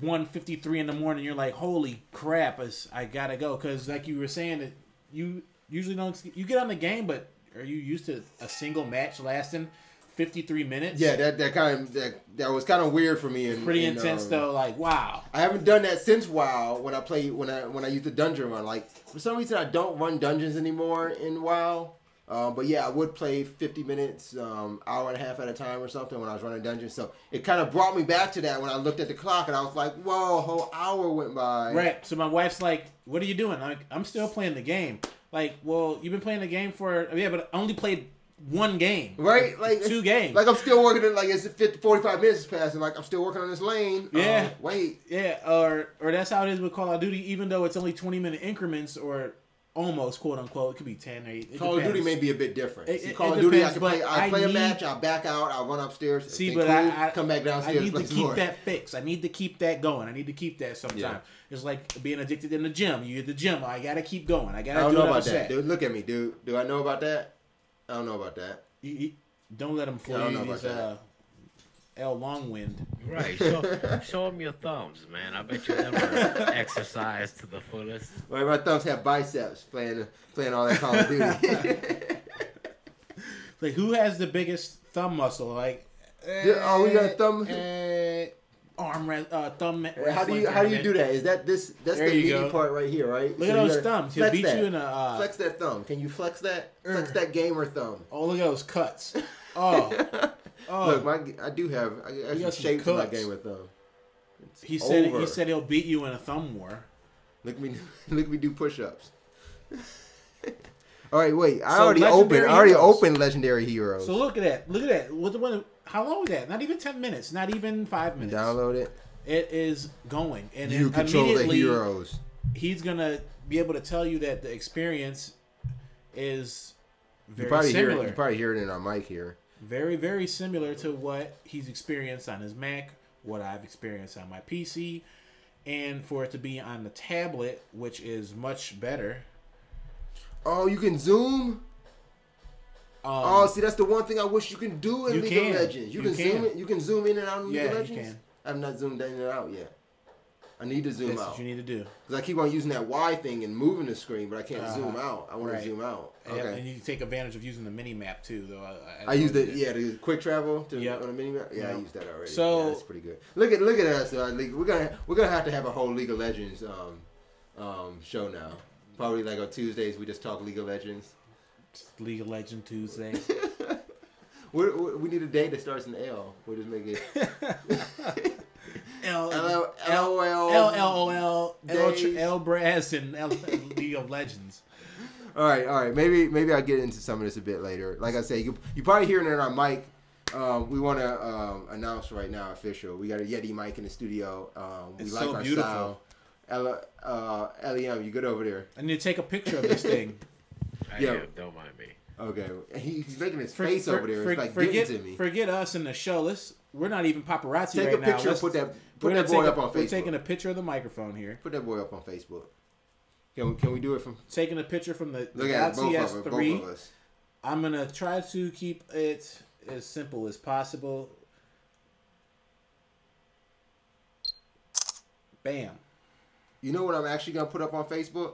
1:53 in the morning. You're like, holy crap! I gotta go, because like you were saying, that you usually don't. You get on the game, but are you used to a single match lasting 53 minutes? Yeah, that was kind of weird for me. Pretty intense though. Like, wow. I haven't done that since WoW. When I used the dungeon run, like for some reason I don't run dungeons anymore in WoW. But yeah, I would play 50 minutes, hour and a half at a time or something when I was running dungeons. So it kind of brought me back to that when I looked at the clock and I was like, whoa, a whole hour went by. Right. So my wife's like, what are you doing? I'm still playing the game. Like, well, you've been playing the game but I only played one game. Right? Like 2 games. Like I'm still working it, like it's 45 minutes passing, like I'm still working on this lane. Yeah. Wait. Yeah, or that's how it is with Call of Duty, even though it's only 20-minute increments or almost, quote unquote. It could be 10 or 8. Call of Duty may be a bit different. Call of Duty, I play a match, I'll back out, I'll run upstairs. See, but I come back downstairs. I need to keep that fixed. I need to keep that going. I need to keep that sometime. Yeah. It's like being addicted in the gym. You at the gym, I gotta keep going. I gotta do what I'm saying. Dude, look at me, dude. Do I know about that? I don't know about that. Don't let him fool you. He's L Longwind. Right. Show him your thumbs, man. I bet you never exercise to the fullest. Well, my thumbs have biceps playing all that Call of Duty. Like, who has the biggest thumb muscle? Like, we got a thumb. Thumb. How do you do that? Is that this? That's the meaty part right here, right? Look at those thumbs. He'll beat you in a. Flex that thumb. Can you flex that? Flex that gamer thumb. Oh, look at those cuts. Oh. Look, I do have. I got some shapes in my gamer thumb. He said he'll beat you in a thumb war. Look me do push-ups. All right, wait. I already opened Legendary Heroes. So look at that. Look at that. How long was that? Not even 10 minutes. Not even 5 minutes. Download it. It is going. And you control the heroes. He's going to be able to tell you that the experience is very similar. You probably hear it in our mic here. Very, very similar to what he's experienced on his Mac, what I've experienced on my PC, and for it to be on the tablet, which is much better. Oh, you can zoom? See, that's the one thing I wish you can do in League of Legends. You can zoom in and out in League of Legends? You can. I've not zoomed in and out yet. I need to zoom out. That's what you need to do. Because I keep on using that Y thing and moving the screen, but I can't zoom out. I want to zoom out. Okay. And you can take advantage of using the mini map too, though. I use the quick travel on the mini map. Yeah, I use that already. So that's pretty good. Look at us. We're gonna have to have a whole League of Legends show now. Probably like on Tuesdays we just talk League of Legends. League of Legends Tuesday. we need a day that starts in L. We'll just make it. L Brass and League of Legends. All right. Maybe I'll get into some of this a bit later. Like I say, you probably hearing it on our mic. We want to announce right now, official. We got a Yeti mic in the studio. It's like so our beautiful. Sound. LEM, you good over there? I need to take a picture of this thing. Don't mind me. Okay, he's making his face over there. It's like getting to me. Forget us in the show. We're not even paparazzi take right now. Take a picture. Put that boy up on Facebook. We're taking a picture of the microphone here. Put that boy up on Facebook. Can we do it from? Taking a picture from the Look at Galaxy both S3. of us. I'm gonna try to keep it as simple as possible. Bam. You know what I'm actually gonna put up on Facebook?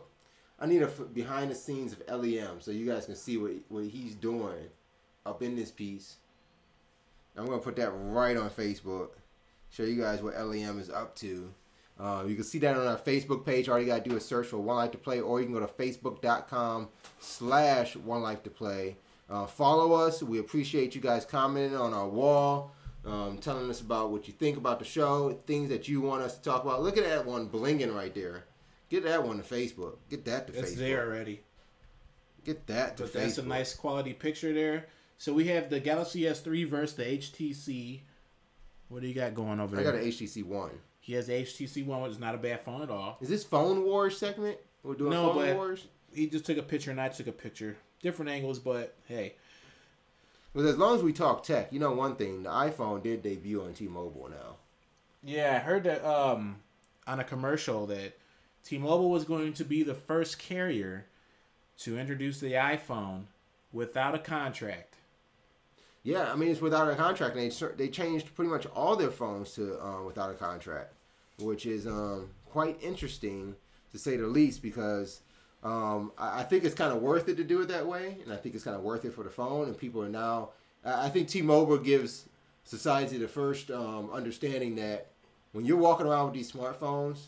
I need a behind the scenes of LEM so you guys can see what he's doing up in this piece. I'm going to put that right on Facebook. Show you guys what LEM is up to. You can see that on our Facebook page. All you got to do is search for 1Life2Play, or you can go to facebook.com/1Life2Play. Follow us. We appreciate you guys commenting on our wall, telling us about what you think about the show, things that you want us to talk about. Look at that one blinging right there. Get that one to Facebook. Get that to Facebook. It's there already. Get that to Facebook. That's a nice quality picture there. So we have the Galaxy S3 versus the HTC. What do you got going over there? I got an HTC One. He has the HTC One, which is not a bad phone at all. Is this Phone Wars segment? We're doing Phone Wars? He just took a picture and I took a picture. Different angles, but hey. Well, as long as we talk tech, you know one thing. The iPhone did debut on T-Mobile now. Yeah, I heard that on a commercial that T-Mobile was going to be the first carrier to introduce the iPhone without a contract. Yeah, I mean, it's without a contract. And they changed pretty much all their phones to without a contract, which is quite interesting to say the least, because I think it's kind of worth it to do it that way, and I think it's kind of worth it for the phone. And people are now, I think T-Mobile gives society the first understanding that when you're walking around with these smartphones,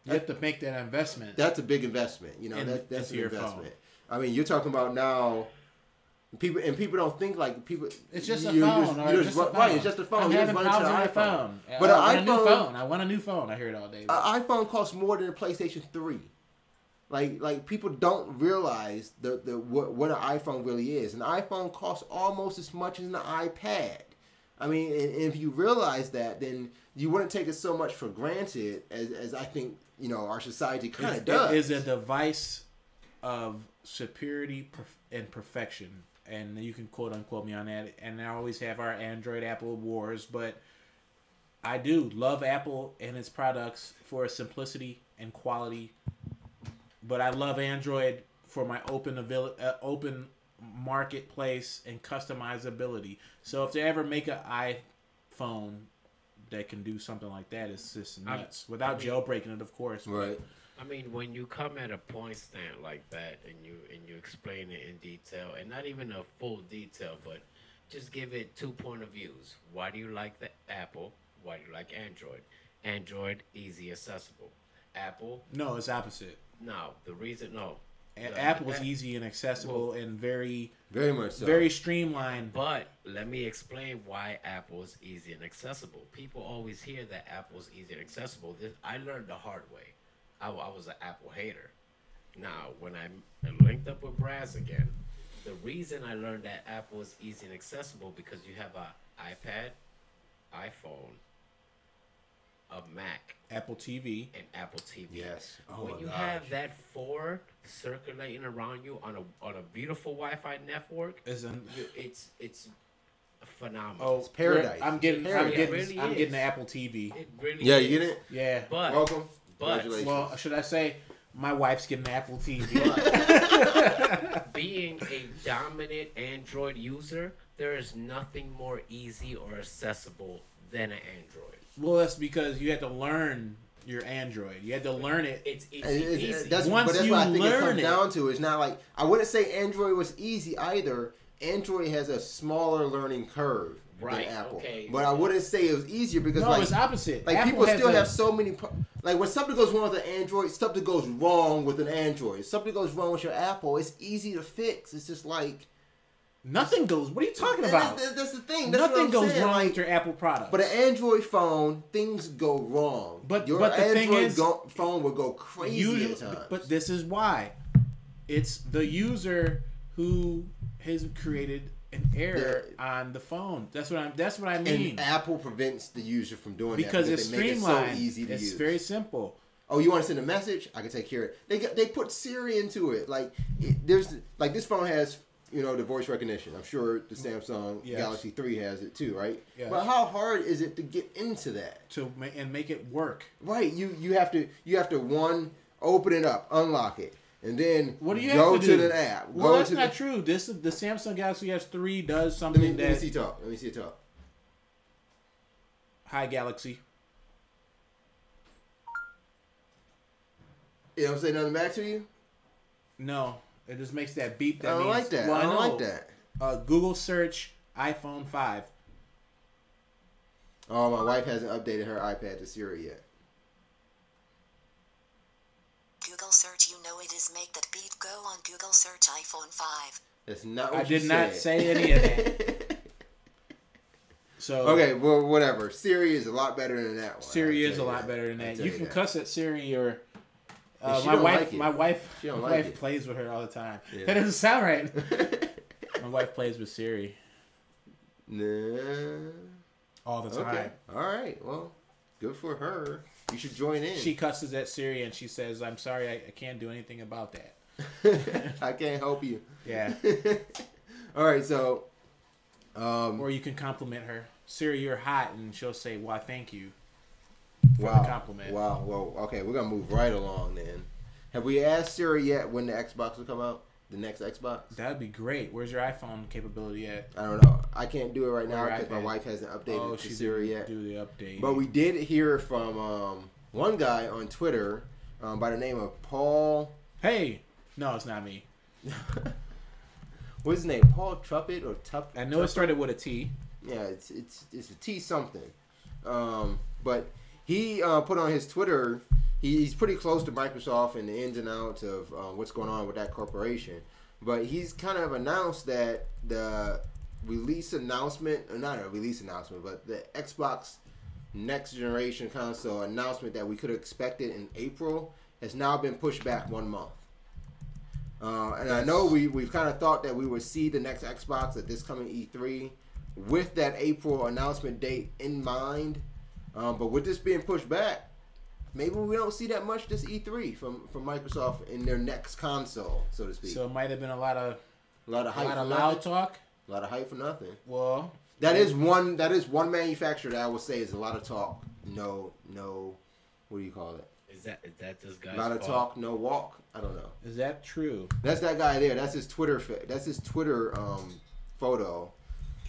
you have to make that investment. That's a big investment. You know, that's an investment. Phone. I mean, you're talking about now. People don't think like people. It's just a phone. Right, it's just a phone. I'm you're having just running problems to the with my iPhone. phone. But I want a new phone. I want a new phone. I hear it all day. An iPhone costs more than a PlayStation 3. Like people don't realize what an iPhone really is. An iPhone costs almost as much as an iPad. I mean, and if you realize that, then you wouldn't take it so much for granted as I think our society kind of does. It is a device of superiority and perfection, and you can quote unquote me on that. And I always have our Android Apple wars, but I do love Apple and its products for its simplicity and quality. But I love Android for my open marketplace and customizability. So if they ever make an iPhone that can do something like that, it's just nuts. Without jailbreaking it, of course. Right. I mean, when you come at a point stand like that and you explain it in detail, and not even a full detail, but just give it 2 point of views. Why do you like the Apple? Why do you like Android? Android, easy, accessible. Apple? No, it's opposite. No, the reason, no. Apple is easy and accessible and very much so. Very streamlined. But let me explain why Apple is easy and accessible. People always hear that Apple is easy and accessible. I learned the hard way. I was an Apple hater. Now, when I linked up with Braz again, the reason I learned that Apple is easy and accessible because you have an iPad, iPhone, a Mac, Apple TV, and Apple TV. Yes. Oh when you have that 4 circulating around you on a beautiful Wi-Fi network, it's phenomenal. Oh, it's paradise. I'm getting the Apple TV. It really you is. get it? Yeah. But welcome. But well, should I say my wife's getting an Apple TV? Being a dominant Android user, there is nothing more easy or accessible than an Android. Well, that's because you had to learn your Android. You had to learn it. It's easy. That's what I think it comes down to. It's not like I wouldn't say Android was easy either. Android has a smaller learning curve than Apple. Okay. But I wouldn't say it was easier because it's opposite. Like Apple people still have so many. Like when something goes wrong with an Android, something goes wrong with an Android. If something goes wrong with your Apple, it's easy to fix. It's just like. Nothing goes. What are you talking about? That's the thing. Nothing goes wrong with your Apple product. But an Android phone, things go wrong. But your Android phone will go crazy at times. But this is why. It's the user who has created an error on the phone. That's what I mean. And Apple prevents the user from doing because that it's streamlined. Make it so easy to use. It's very simple. Oh, you want to send a message? I can take care of it. They put Siri into it. There's this phone has. The voice recognition. I'm sure the Samsung Galaxy 3 has it too, right? Yes. But how hard is it to get into that? And make it work. Right. You have to open it up, unlock it, and then go to the app. Well, that's not true. The Samsung Galaxy S3 does something Let me see talk. Let me see it talk. Hi, Galaxy. You don't say nothing back to you? No. It just makes that beep. I don't like that. Well, I don't like that. Google search iPhone 5. Oh, my wife hasn't updated her iPad to Siri yet. Google search, it is make that beep go on Google search iPhone 5. That's not what I did not say any of that. So okay, well, whatever. Siri is a lot better than that one. Siri is a lot better than that. You can cuss at Siri or... my wife plays with her all the time. Yeah. That doesn't sound right. My wife plays with Siri. Nah. All the time. Okay. All right. Well, good for her. You should join in. She cusses at Siri and she says, "I'm sorry, I can't do anything about that. I can't help you." Yeah. All right. So. Or you can compliment her. Siri, you're hot, and she'll say, "Why, thank you." Wow. Compliment. Wow. Well, okay, we're gonna move right along then. Have we asked Siri yet when the Xbox will come out? The next Xbox? That'd be great. Where's your iPhone capability at? I don't know. I can't do it right now because my wife hasn't updated to Siri yet. Do the update. But we did hear from one guy on Twitter by the name of Paul. Hey, No, it's not me. What's his name? Paul Truppett or Tup? I know it started with a T. Yeah, it's a T something. But he put on his Twitter. He's pretty close to Microsoft and the ins and outs of what's going on with that corporation. But he's kind of announced that the release announcement, or not a release announcement, but the Xbox next generation console announcement that we could have expected in April has now been pushed back 1 month. And I know we've kind of thought that we would see the next Xbox at this coming E3 with that April announcement date in mind. But with this being pushed back, maybe we don't see that much this E3 from Microsoft in their next console, so to speak. So it might have been a lot of hype, a lot of loud talk. A lot of hype for nothing. Well, that is one manufacturer that I would say is a lot of talk. No, what do you call it? Is that this guy's A lot of talk, no walk. I don't know. Is that true? That's that guy there. That's his Twitter. That's his Twitter photo.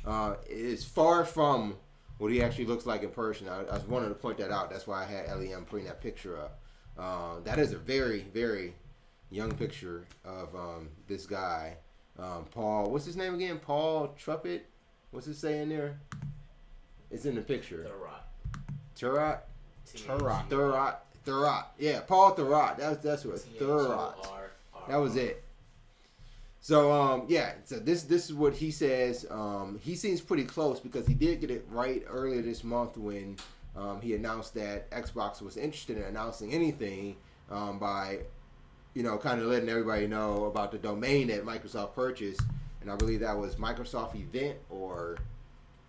It is far from what he actually looks like in person. I was wanting to point that out. That's why I had LEM putting that picture up. That is a very, very young picture of this guy. Paul, what's his name again? Paul Truppett. What's it saying there? It's in the picture. Thurrott. Yeah, Paul Thurrott. That's what. Thurrott. That was it. So yeah. So this is what he says. He seems pretty close because he did get it right earlier this month when he announced that Xbox was interested in announcing anything by, kind of letting everybody know about the domain that Microsoft purchased. And I believe that was Microsoft Event or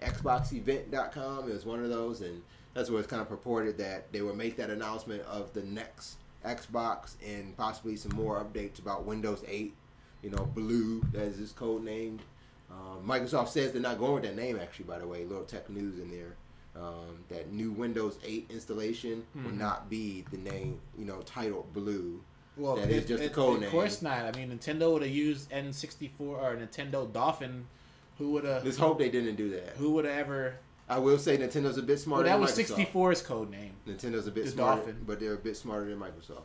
XboxEvent.com. It was one of those, and that's what it's kind of purported that they would make that announcement of the next Xbox and possibly some more updates about Windows 8. Blue, that is his code named. Microsoft says they're not going with that name, actually, by the way. Little tech news in there. That new Windows 8 installation will not be the name, titled Blue. Well, that is just a code name. Of course not. I mean, Nintendo would have used N64 or Nintendo Dolphin. Who would have? Let's hope they didn't do that. Who would have ever? I will say Nintendo's a bit smarter than Microsoft. That was 64's code name. Nintendo's a bit smarter, Dolphin. But they're a bit smarter than Microsoft.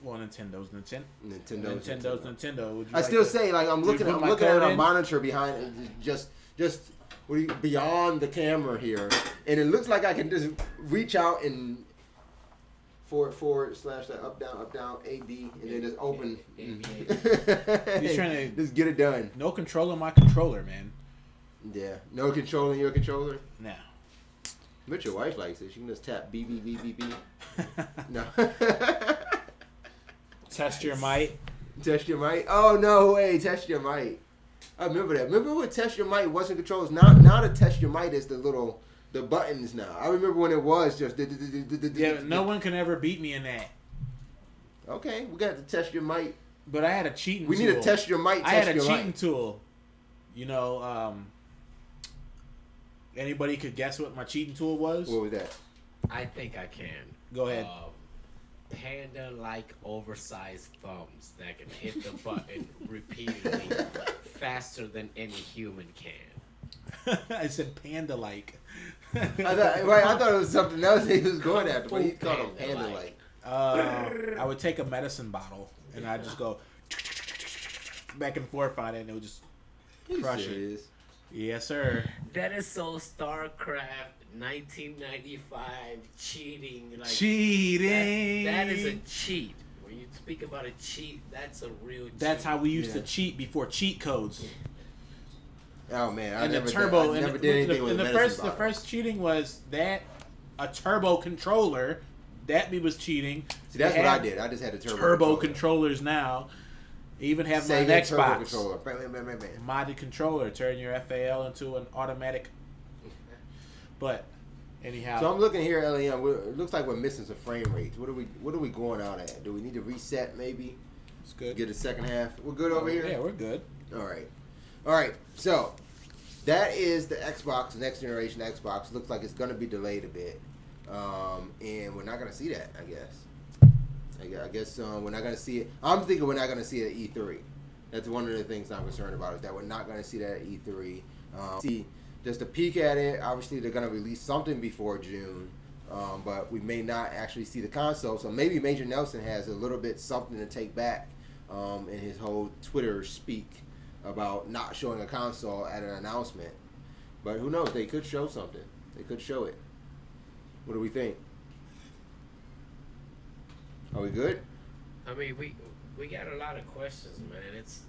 Well, Nintendo's Nintendo. Would you still say, like, I'm looking at a monitor behind, just beyond the camera here, and it looks like I can just reach out and forward slash that up down A B and then just open. He's trying to just get it done. No control on my controller, man. Yeah, no control in your controller. No. But your wife likes it. She can just tap B B B B B. No. Test your might. Test your might. Oh no way! Test your might. I remember that. Remember when test your might wasn't controls? Now the test your might is the buttons now. I remember when it was just. Yeah, no one can ever beat me in that. Okay, we got to test your might. But I had a cheating tool. We need to test your might. I had a cheating tool. Anybody could guess what my cheating tool was? What was that? I think I can. Go ahead. Panda-like oversized thumbs that can hit the button repeatedly faster than any human can. I said panda-like. I thought it was something else he was going after, but he called them panda-like. I would take a medicine bottle and I'd just go back and forth on it and it would just crush it. Yes, sir. That is so StarCraft 1995 cheating. Like, cheating. That is a cheat. When you speak about a cheat, that's a real cheat. That's how we used to cheat before cheat codes. Oh man, I never did anything with the first cheating was that a turbo controller. That was cheating. See, that's what I did. I just had a turbo controllers now. Even have my Xbox controller. Modded controller, turn your FAL into an automatic. But anyhow, so I'm looking here, LEM. It looks like we're missing some frame rates. What are we going out at? Do we need to reset maybe? It's good. Get a second half. We're good over here. Yeah, we're good. All right. So that is the Xbox, next generation Xbox. Looks like it's going to be delayed a bit, and we're not going to see that. I guess we're not going to see it. I'm thinking we're not going to see it at E3. That's one of the things I'm concerned about, is that we're not going to see that at E3. See, just a peek at it. Obviously, they're going to release something before June, but we may not actually see the console. So maybe Major Nelson has a little bit something to take back in his whole Twitter speak about not showing a console at an announcement. But who knows? They could show something. They could show it. What do we think? Are we good? I mean, we got a lot of questions, man. It's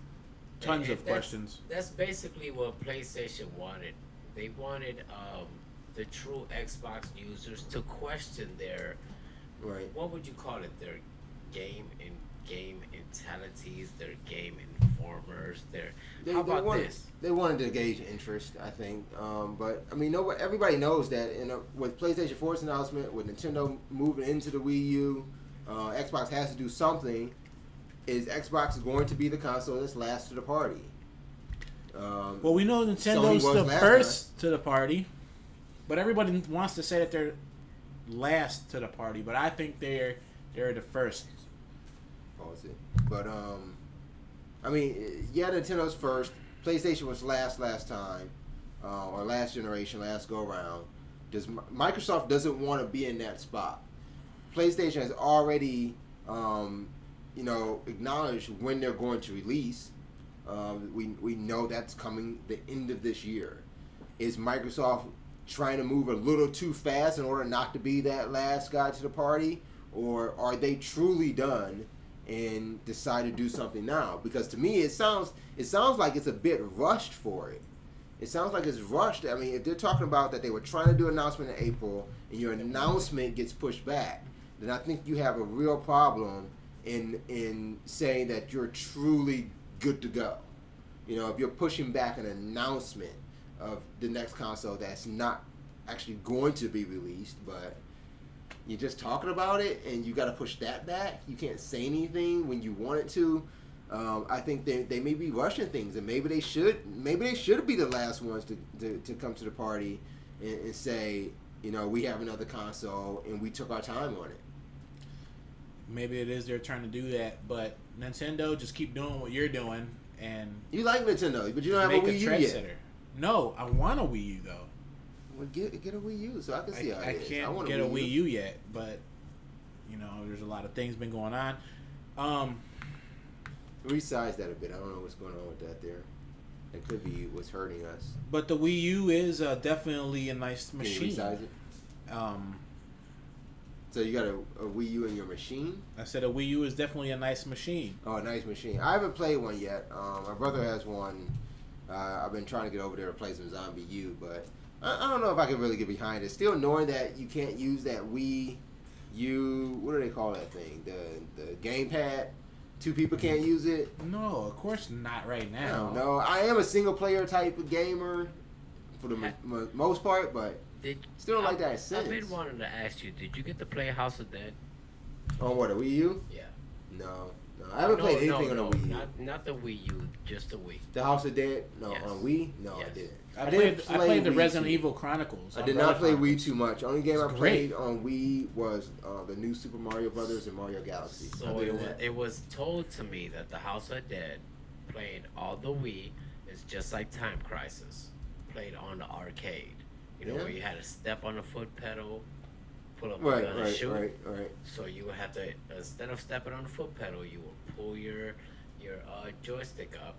tons of questions. That's basically what PlayStation wanted. They wanted the true Xbox users to question their what would you call it? Their game mentalities, their game informers. How about this? They wanted to gauge interest, I think. But I mean, everybody knows that with PlayStation 4's announcement, with Nintendo moving into the Wii U, Xbox has to do something. Is Xbox going to be the console that's last to the party? Well, we know Nintendo's the first to the party, but everybody wants to say that they're last to the party. But I think they're the first. But I mean, yeah, Nintendo's first. PlayStation was last time, or last generation, last go around. Microsoft doesn't want to be in that spot. PlayStation has already, acknowledged when they're going to release. We know that's coming the end of this year. Is Microsoft trying to move a little too fast in order not to be that last guy to the party, or are they truly done and decide to do something now? Because to me, it sounds like it's a bit rushed for it. It sounds like it's rushed. I mean, if they're talking about that they were trying to do an announcement in April and your announcement gets pushed back, then I think you have a real problem in saying that you're truly good to go. If you're pushing back an announcement of the next console that's not actually going to be released, but you're just talking about it and you got to push that back. You can't say anything when you want it to. I think they may be rushing things, and maybe they should be the last ones to come to the party and say, we have another console and we took our time on it. Maybe it is they're trying to do that, but Nintendo, just keep doing what you're doing. And you like Nintendo, but you don't have a Wii U yet. No, I want a Wii U though. Well, get a Wii U so I can see how it is. I can't get a Wii U yet, but there's a lot of things been going on. Resize that a bit. I don't know what's going on with that there. It could be what's hurting us. But the Wii U is definitely a nice machine. Can you resize it? So you got a Wii U in your machine? I said a Wii U is definitely a nice machine. Oh, a nice machine. I haven't played one yet. My brother has one. I've been trying to get over there to play some Zombie U, but I don't know if I can really get behind it. Still knowing that you can't use that Wii U, what do they call that thing? The gamepad? Two people can't use it? No, of course not right now. I don't know. I am a single player type of gamer for the most part, but still don't like that sense. I've been wanting to ask you, did you get to play House of Dead? On what, a Wii U? Yeah. No. I haven't played anything on the Wii U. Not the Wii U, just the Wii. The House of Dead? No, yes. on Wii? No, yes. I didn't. I played the Resident Evil Chronicles. I did not play Wii too much. Only game I played on Wii was the new Super Mario Brothers and Mario Galaxy. So it was told to me that the House of Dead, playing all the Wii, is just like Time Crisis, played on the arcade. Where you had to step on the foot pedal, pull up a gun and shoot. Right. So you would have to, instead of stepping on the foot pedal, you would pull your joystick up,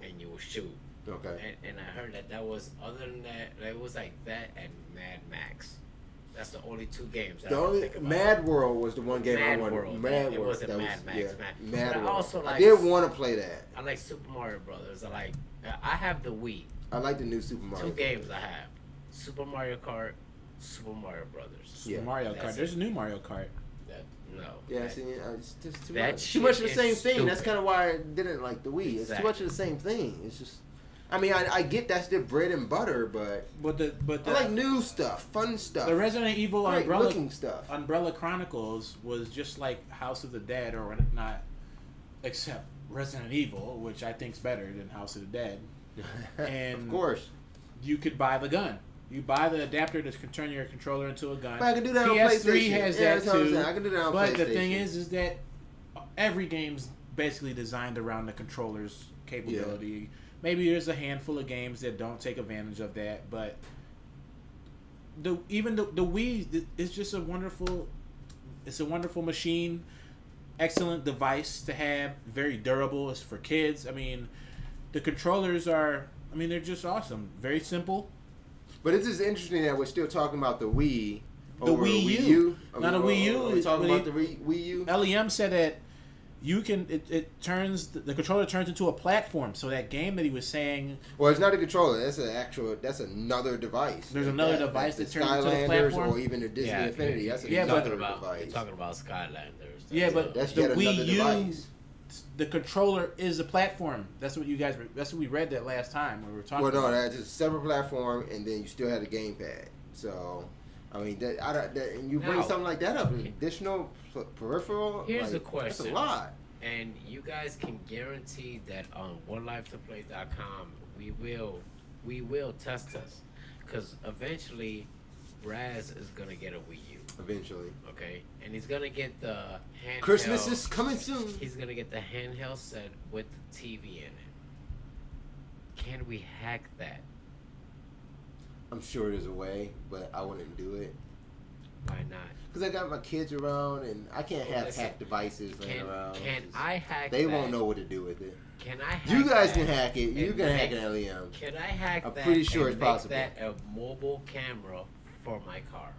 and you would shoot. Okay. And I heard that was, other than that, it was like that and Mad Max. That's the only two games. The only Mad World was the one game I wanted. Mad World. It wasn't Mad Max. Yeah, Mad World. I also like. I did want to play that. I like Super Mario Brothers. I have the Wii. I like the new Super Mario. Two games I have: Super Mario Kart, Super Mario Brothers. Super Mario Kart. There's a new Mario Kart. No. Yeah, it's just too much. Too much of the same thing. Stupid. That's kind of why I didn't like the Wii. It's too much of the same thing. It's just. I mean, I get that's their bread and butter, but I like new stuff, fun stuff. The Resident Evil Umbrella Chronicles was just like House of the Dead, or not, except Resident Evil, which I think's better than House of the Dead. And of course, you could buy the gun. You buy the adapter to turn your controller into a gun. But I can do that on PS3 PlayStation. has that too. I can do that on but PlayStation. The thing is that every game's basically designed around the controller's capability. Yeah. Maybe there's a handful of games that don't take advantage of that, but the Wii is just a wonderful machine. excellent device to have. Very durable. It's for kids. I mean, the controllers are. I mean, they're just awesome. Very simple. But it's just interesting that we're still talking about the Wii. The Wii U. Not a Wii U. We're talking about the Wii U. LEM said that you can. It turns the controller turns into a platform. So that game that he was saying. Well, it's not a controller. That's an actual. That's another device. There's another device that turns into a platform. Or even the Disney Infinity. That's another device. You're talking about Skylanders. Yeah, but that's the yet Wii another U. Device. The controller is a platform. That's what you guys. That's what we read that last time when we were talking. Well, no, about that's a separate platform, and then you still have the gamepad. So, I mean, and you bring Now, something like that up, additional peripheral. Here's a question. That's a lot. And you guys can guarantee that on 1Life2Play.com we will test us, because eventually Raz is gonna get a Wii U. Eventually. Okay, and he's gonna get the handheld. Christmas is coming soon. He's gonna get the handheld set with the TV in it. Can we hack that? I'm sure there's a way, but I wouldn't do it. Why not? Because I got my kids around, and I can't have hacked devices laying around. Can I hack They that? won't know what to do with it. Can I hack You guys that can hack it. You and can hack make- an LEM. Can I hack I'm that? pretty sure and it's make possible. that a mobile camera for my car.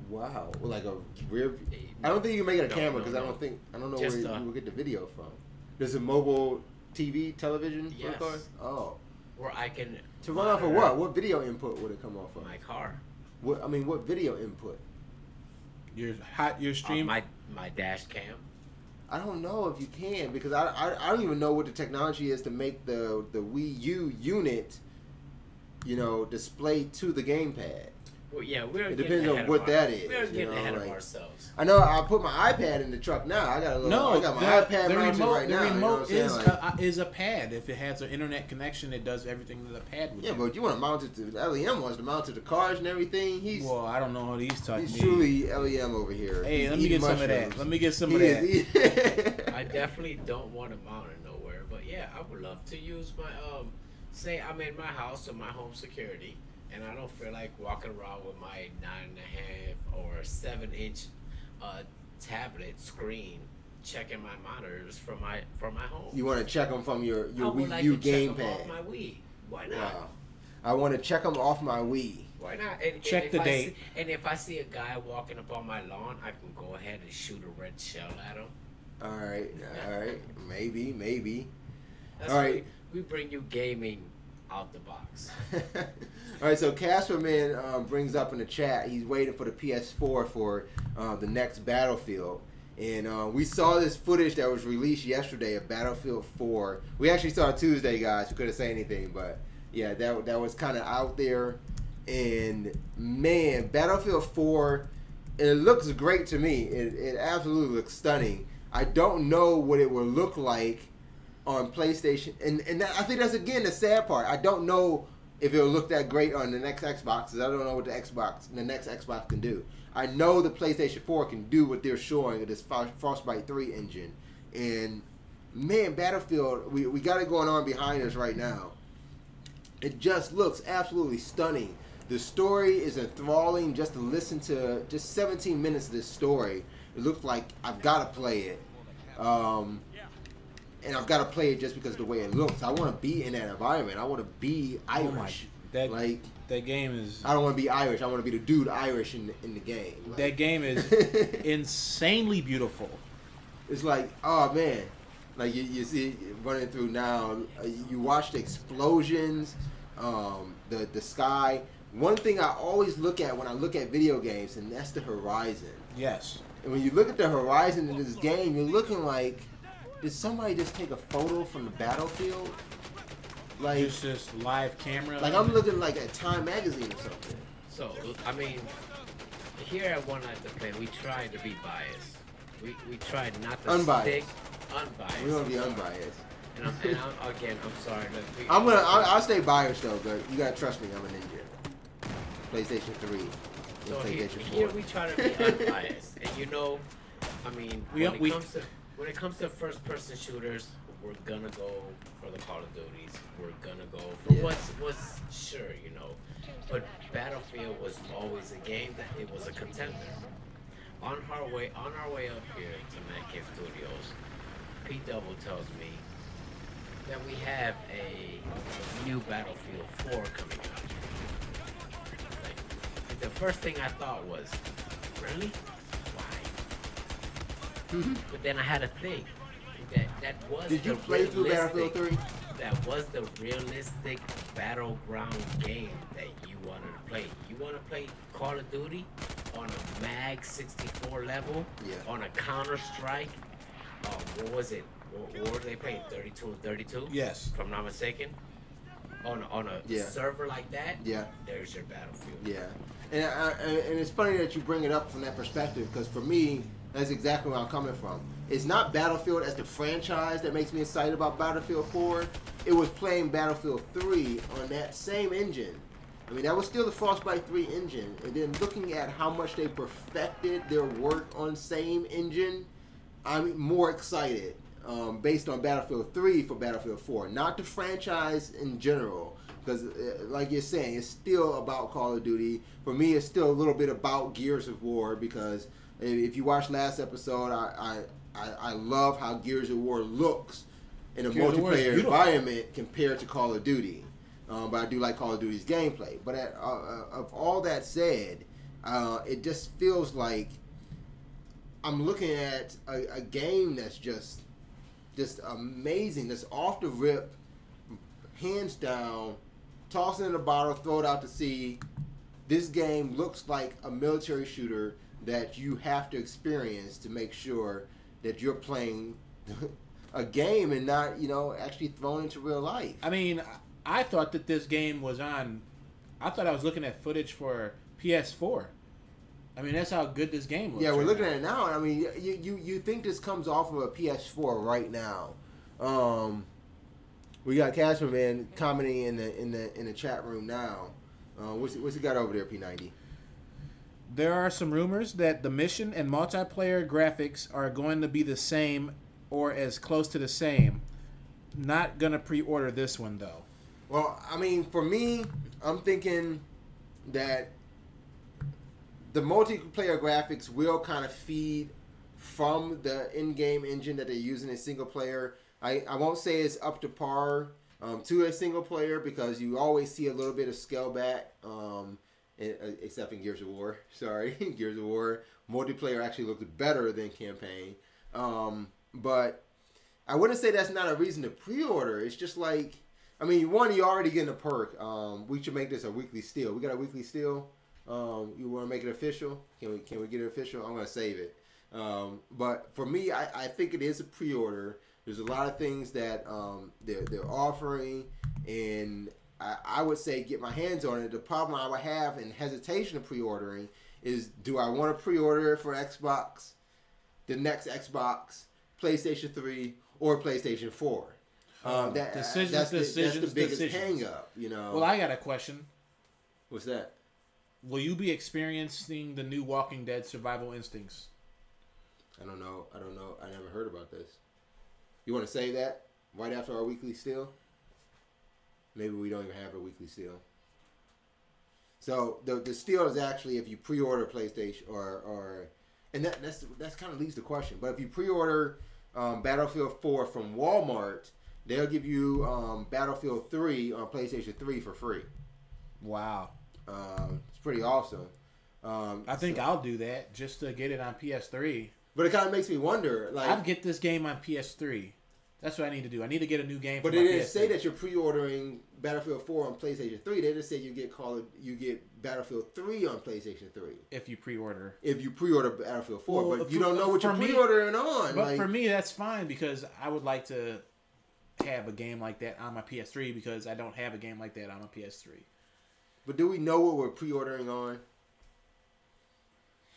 Wow. Well, like a rear. I don't think you can make it a camera because I don't know Just where you will get the video from. There's a mobile television for the Yes. car? Oh. Where I can To run off of what? What video input would it come off of? my car. What video input? your stream. My dash cam. I don't know if you can because I don't even know what the technology is to make the Wii U unit, display to the gamepad. Well, yeah, It depends on what that is. We're getting ahead of ourselves. I know. I put my iPad in the truck now. I got my iPad mounted right now. The remote you know what I'm saying? is a pad. If it has an internet connection, it does everything that a pad would do. Yeah, but you want to mount it to LEM wants to mount to the cars and everything. Well, I don't know what he's talking. He's truly LEM over here. Hey, let me get some of that. Let me get some of that. I definitely don't want to mount it nowhere, but yeah, I would love to use my say I'm in my house or my home security, and I don't feel like walking around with my 9.5 or 7-inch tablet screen checking my monitors from my home. You want to check them from your Wii U gamepad? Off my Wii. Why not? Wow. I want to check them off my Wii. Why not? And check the date. And if I see a guy walking up on my lawn, I can go ahead and shoot a red shell at him. All right. Maybe. That's all right. We bring you gaming out the box. All right, so Casperman brings up in the chat he's waiting for the PS4 for the next Battlefield. And we saw this footage that was released yesterday of Battlefield 4. We actually saw it Tuesday, guys. We couldn't say anything, but yeah, that was kind of out there. And man, Battlefield 4, it looks great to me. It absolutely looks stunning. I don't know what it will look like on PlayStation, and I think that's again the sad part. I don't know if it'll look that great on the next Xbox, because I don't know what the next Xbox can do. I know the PlayStation 4 can do what they're showing with this Frostbite 3 engine, and man, Battlefield, we got it going on behind us right now. It just looks absolutely stunning. The story is enthralling. Just to listen to just 17 minutes of this story, it looks like I've got to play it. And I've got to play it just because of the way it looks. I want to be in that environment. I want to be Irish. That game is... I don't want to be Irish. I want to be the dude Irish in the game. That game is insanely beautiful. It's like, oh man. Like you see it running through now. You watch the explosions, the sky. One thing I always look at when I look at video games, and that's the horizon. Yes. And when you look at the horizon in this game, you're looking like, did somebody just take a photo from the battlefield? Like just live camera. Like I'm looking like at Time magazine or something. So I mean, here at 1Life2Play, we try to be biased. We try not to stick unbiased. We want to be unbiased. And I'm sorry. Look, I'll stay biased though, but you gotta trust me. I'm a ninja. PlayStation 3. So PlayStation 4. here we try to be unbiased, and I mean, when it comes to first-person shooters, we're gonna go for the Call of Duties. We're gonna go for what's sure, But Battlefield was always a game that it was a contender. on our way up here to Man Cave Studios, P Double tells me that we have a new Battlefield 4 coming out. Like, the first thing I thought was, really? Why? But then I had to think that was. Did you play through Battlefield 3? That was the realistic battleground game that you wanted to play. You want to play Call of Duty on a Mag 64 level, on a Counter-Strike. What was it? What were they playing? 32 and 32? Yes. If I'm not mistaken. On a server like that, there's your Battlefield. Yeah. And it's funny that you bring it up from that perspective, because for me, that's exactly where I'm coming from. It's not Battlefield as the franchise that makes me excited about Battlefield 4. It was playing Battlefield 3 on that same engine. I mean, that was still the Frostbite 3 engine. And then looking at how much they perfected their work on same engine, I'm more excited based on Battlefield 3 for Battlefield 4. Not the franchise in general. Because, like you're saying, it's still about Call of Duty. For me, it's still a little bit about Gears of War, because if you watched last episode, I love how Gears of War looks in a multiplayer environment compared to Call of Duty. But I do like Call of Duty's gameplay. But of all that said, it just feels like I'm looking at a game that's just amazing. That's off the rip, hands down, toss it in a bottle, throw it out to sea. This game looks like a military shooter that you have to experience to make sure that you're playing a game and not, actually thrown into real life. I mean, I thought that this game was on. I thought I was looking at footage for PS4. I mean, that's how good this game looks. Yeah, we're looking at it now. I mean, you think this comes off of a PS4 right now? We got Cashman commenting in the chat room now. What's he got over there, P90? There are some rumors that the mission and multiplayer graphics are going to be the same or as close to the same. Not gonna pre-order this one though. Well, I mean, for me, I'm thinking that the multiplayer graphics will kind of feed from the in-game engine that they're using in single player. I won't say it's up to par to a single player, because you always see a little bit of scale back, except in Gears of War. Sorry, Gears of War multiplayer actually looks better than campaign. But I wouldn't say that's not a reason to pre-order. It's just like, I mean, one, you're already getting a perk. We should make this a weekly steal. We got a weekly steal. You want to make it official? Can we get it official? I'm gonna save it. But for me, I think it is a pre-order. There's a lot of things that they're offering, and I would say get my hands on it. The problem I would have in hesitation of pre-ordering is, do I want to pre-order it for Xbox, the next Xbox, PlayStation 3, or PlayStation 4? That's the biggest hang-up, Well, I got a question. What's that? Will you be experiencing the new Walking Dead survival instincts? I don't know. I never heard about this. You want to say that right after our weekly steal? Maybe we don't even have a weekly steal. So the steal is actually if you pre-order PlayStation and that's kind of leaves the question. But if you pre-order Battlefield 4 from Walmart, they'll give you Battlefield 3 on PlayStation 3 for free. Wow. It's pretty awesome. I think I'll do that just to get it on PS3. But it kind of makes me wonder. Like, I'd get this game on PS3. That's what I need to do. I need to get a new game. But they didn't say that you're pre-ordering Battlefield 4 on PlayStation 3. They just said you get Battlefield 3 on PlayStation 3 if you pre-order. If you pre-order Battlefield 4, but you don't know what you're pre-ordering on. But for me, that's fine, because I would like to have a game like that on my PS3, because I don't have a game like that on my PS3. But do we know what we're pre-ordering on?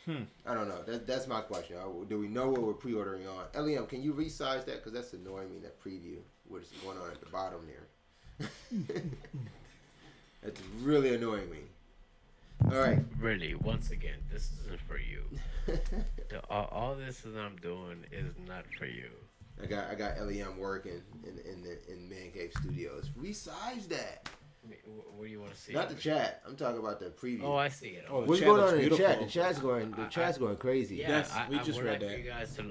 I don't know. That's my question. Do we know what we're pre-ordering on? LEM, can you resize that? Because that's annoying me, that preview. What's going on at the bottom there. That's really annoying me. All right. Really, once again, this isn't for you. All this that I'm doing is not for you. I got LEM working in Man Cave Studios. Resize that. What do you want to see? Not the chat. I'm talking about the preview. Oh, I see it. Oh, What's going on in the chat? The chat's going crazy. Yeah, Yes, we just would read like that. for you guys to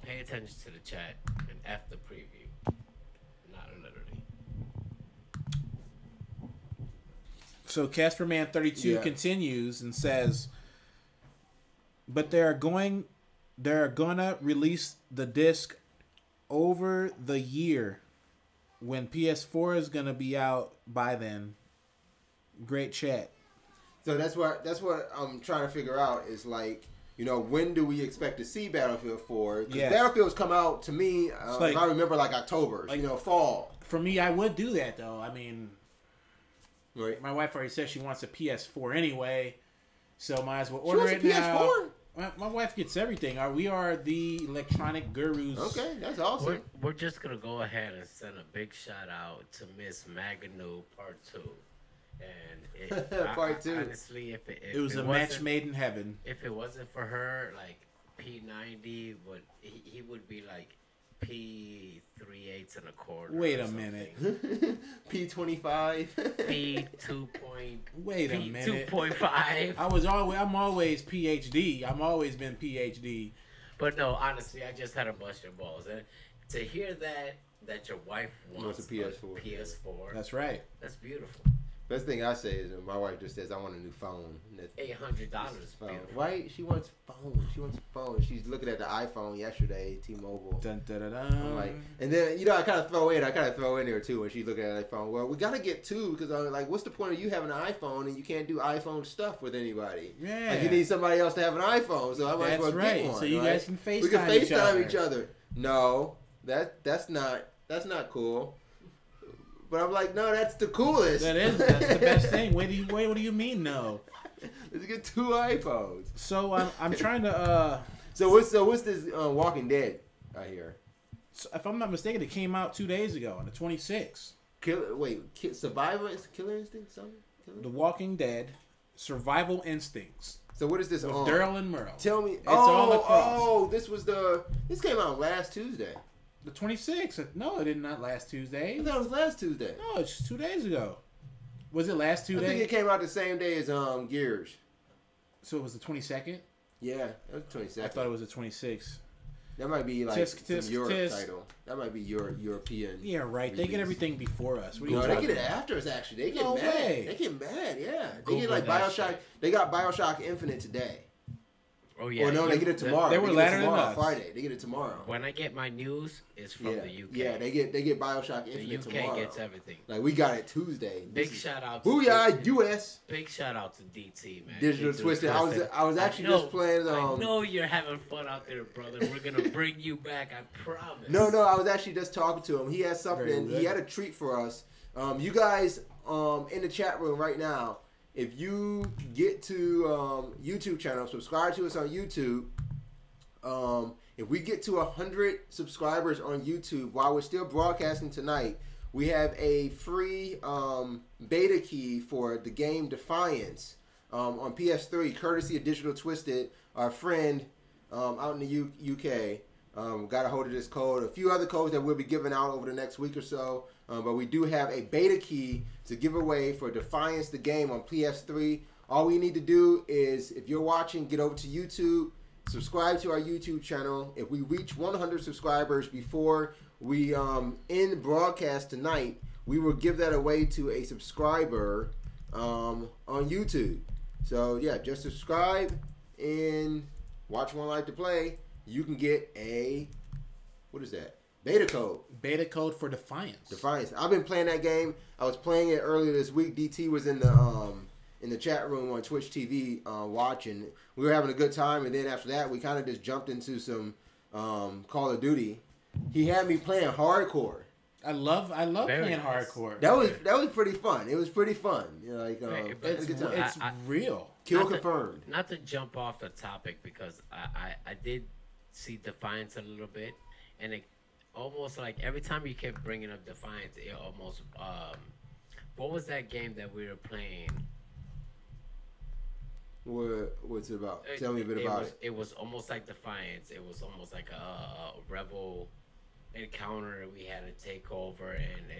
pay attention to the chat and F the preview. Not literally. So Casperman32 continues and says, but they're gonna release the disc over the year when PS4 is gonna be out by then. Great chat. So that's what I'm trying to figure out is like, you know, when do we expect to see Battlefield 4? Because Battlefield's come out to me, if I remember, like October, you know, fall. For me, I would do that though. I mean, right. My wife already says she wants a PS4 anyway, so might as well order it PS4? now. My wife gets everything. We are the electronic gurus. Okay, that's awesome. We're just gonna go ahead and send a big shout out to Miss Maganu Part 2. And Part 2. Honestly, if it was a match made in heaven. If it wasn't for her, like P90 he would be like P3/8 and a quarter. Wait a minute. P25. P2. Wait a minute. P2.5. I'm always PhD. I'm always been PhD. But no, honestly, I just had to bust your balls, and to hear that your wife wants a PS4. PS4. That's right. That's beautiful. Best thing I say is my wife just says I want a new phone. $800. Right? She wants a phone. She's looking at the iPhone yesterday, T-Mobile. Dun, dun, dun, dun. I'm like, and then you know I kind of throw in there too when she's looking at the iPhone. Well, we gotta get two because I'm like, what's the point of you having an iPhone and you can't do iPhone stuff with anybody? Yeah. Like you need somebody else to have an iPhone, so I might as well get one. So you guys can FaceTime. We can FaceTime each other. No, that's not cool. But I'm like, no, that's the coolest. That's the best thing. What do you mean no? Let's get two iPhones. So I'm trying to. So what's this Walking Dead I hear? So if I'm not mistaken, it came out 2 days ago on the 26th. Survival Killer Instinct something? The Walking Dead, Survival Instincts. So what is this with on? Daryl and Merle. Tell me. It's all across. This came out last Tuesday. The 26th. No, it did not last Tuesday. I thought it was last Tuesday. No, it's 2 days ago. Was it last 2 days? I think it came out the same day as Gears. So it was the 22nd? Yeah, it was 22nd. I thought it was the 26th. That might be like tisk, Europe tisk. title. That might be your European. Yeah, right. Release. They get everything before us. No, they get it after us. Actually, they get No mad. way. They get mad. Yeah, they Google get like that Bioshock. shit. They got Bioshock Infinite today. Oh yeah. Or no, they get it tomorrow. They were later than us. Friday. They get it tomorrow. When I get my news, it's from the UK. Yeah, they get Bioshock Infinite The UK tomorrow. gets everything. Like we got it Tuesday. Big shout out. Booyah, US. Big shout out to DT, man. Digital Twisted. I was actually just playing. I know you're having fun out there, brother. We're gonna bring you back. I promise. No, I was actually just talking to him. He had something. He had a treat for us. You guys, in the chat room right now, if you get to YouTube channel, subscribe to us on YouTube. If we get to 100 subscribers on YouTube while we're still broadcasting tonight, we have a free beta key for the game Defiance on PS3, courtesy of Digital Twisted, our friend out in the UK. Got a hold of this code. A few other codes that we'll be giving out over the next week or so. But we do have a beta key to give away for Defiance the game on PS3. All we need to do is, if you're watching, get over to YouTube. Subscribe to our YouTube channel. If we reach 100 subscribers before we end broadcast tonight, we will give that away to a subscriber on YouTube. So yeah, just subscribe and watch 1Life2Play. You can get a, what is that? Beta code. Beta code for Defiance. Defiance. I've been playing that game. I was playing it earlier this week. DT was in the chat room on Twitch TV watching. We were having a good time, and then after that, we kind of just jumped into some Call of Duty. He had me playing hardcore. I love Very playing nice. hardcore. That was pretty fun. It was pretty fun. You know, like It's real. Kill confirmed. Not to jump off the topic, because I did see Defiance a little bit, and it almost like every time you kept bringing up Defiance, it almost what was that game that we were playing? What's it about? Tell me a bit about it. It was almost like Defiance. It was almost like a rebel encounter we had to take over, and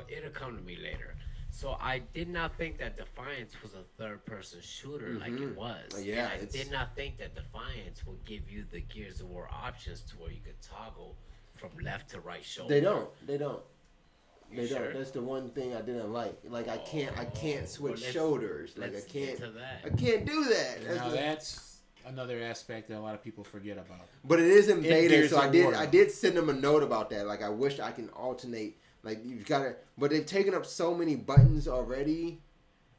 it'll come to me later. So I did not think that Defiance was a third-person shooter like it was. Yeah, and I did not think that Defiance would give you the Gears of War options to where you could toggle from left to right shoulder. They don't. They Sure? don't. That's the one thing I didn't like. Like I can't switch Well, shoulders. Like I let's can't. get to that. I can't do that. Now that's another aspect that a lot of people forget about. But it is in beta, Gears so of War. I did send them a note about that. Like I wish I can alternate. Like you've got to, but they've taken up so many buttons already.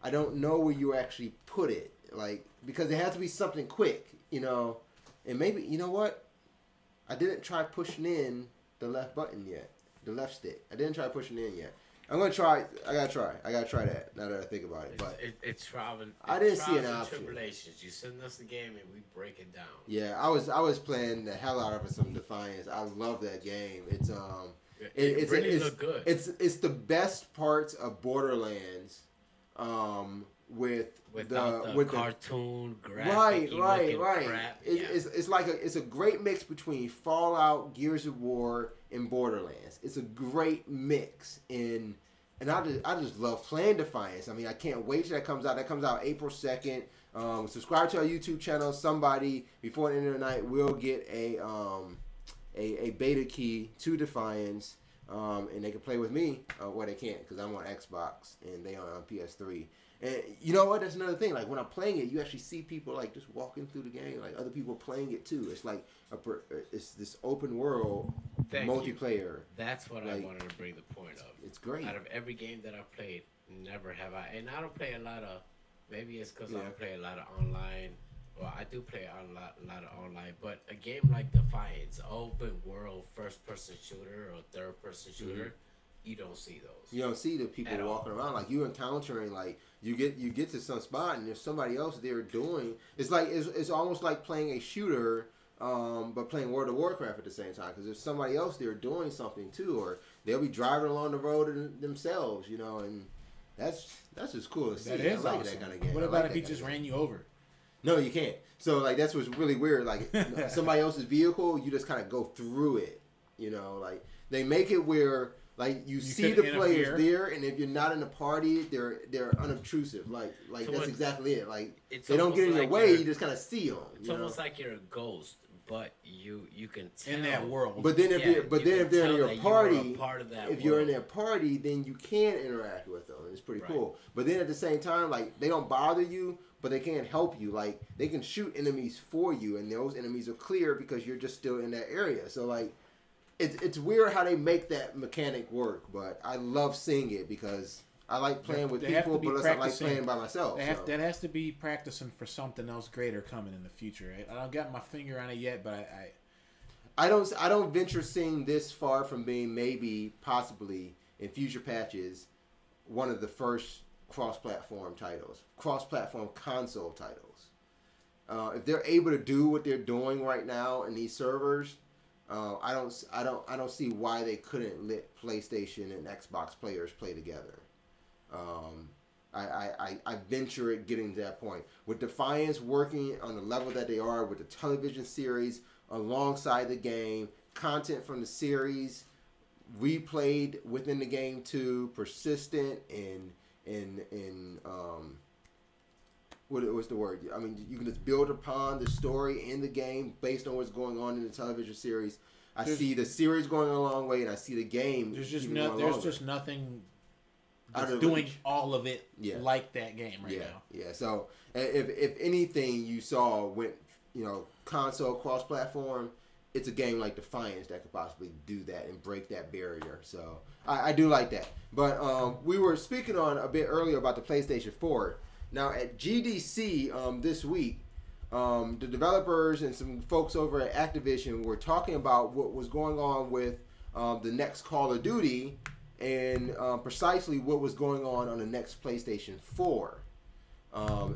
I don't know where you actually put it. Like because it has to be something quick, you know. And maybe you know what? I didn't try pushing in the left button yet. The left stick. I didn't try pushing in yet. I'm gonna try. I gotta try that. Now that I think about it, but it's trial. I didn't see an option. Tribulations. You send us the game and we break it down. Yeah, I was playing the hell out of some Defiance. I love that game. It's It really looked good. It's the best parts of Borderlands, with the cartoon right. crap. It's like it's a great mix between Fallout, Gears of War, and Borderlands. It's a great mix and I just love playing Defiance. I mean, I can't wait till that comes out. That comes out April 2nd. Subscribe to our YouTube channel. Somebody before the end of the night will get a beta key to Defiance, and they can play with me. Well, they can't because I'm on Xbox and they are on PS3. And you know what? That's another thing. Like when I'm playing it, you actually see people like just walking through the game, like other people playing it too. It's like it's this open world multiplayer. That's what I wanted to bring the point of. It's great. Out of every game that I've played, never have I, and I don't play a lot of. Maybe it's because I don't play a lot of online. Well, I do play a lot of online, but a game like Defiance, open world first person shooter or third person shooter, you don't see those. You don't see the people walking around. Like you encountering, like you get to some spot and there's somebody else there doing. It's like it's almost like playing a shooter, but playing World of Warcraft at the same time because there's somebody else there doing something too, or they'll be driving along the road themselves, you know, and that's just cool to see. That is I like awesome. that kind of game. What about if he just ran you over? No, you can't. So like that's what's really weird. Like somebody else's vehicle, you just kind of go through it. You know, like they make it where like you see the players there, and if you're not in the party, they're unobtrusive. Like so that's exactly it. Like they don't get in your way. You just kind of see them. It's almost like you're a ghost, but you can tell in that world. But then if they're in your party, if you're in their party, then you can interact with them. It's pretty cool. But then at the same time, like they don't bother you, but they can't help you. Like they can shoot enemies for you, and those enemies are clear because you're just still in that area. So like, it's weird how they make that mechanic work. But I love seeing it because I like playing with people, but I like playing by myself. That has to be practicing for something else greater coming in the future. I don't got my finger on it yet, but I don't venture seeing this far from being possibly in future patches one of the first cross-platform titles, cross-platform console titles. If they're able to do what they're doing right now in these servers, I don't see why they couldn't let PlayStation and Xbox players play together. I venture it getting to that point with Defiance working on the level that they are with the television series alongside the game, content from the series replayed within the game too, persistent and what's the word? I mean, you can just build upon the story in the game based on what's going on in the television series. I see the series going a long way, and I see the game. There's just nothing doing all of it like that game right now. Yeah. So if anything you saw went, console cross-platform, it's a game like Defiance that could possibly do that and break that barrier. So I do like that. But we were speaking on a bit earlier about the PlayStation 4. Now at GDC this week, the developers and some folks over at Activision were talking about what was going on with the next Call of Duty and precisely what was going on the next PlayStation 4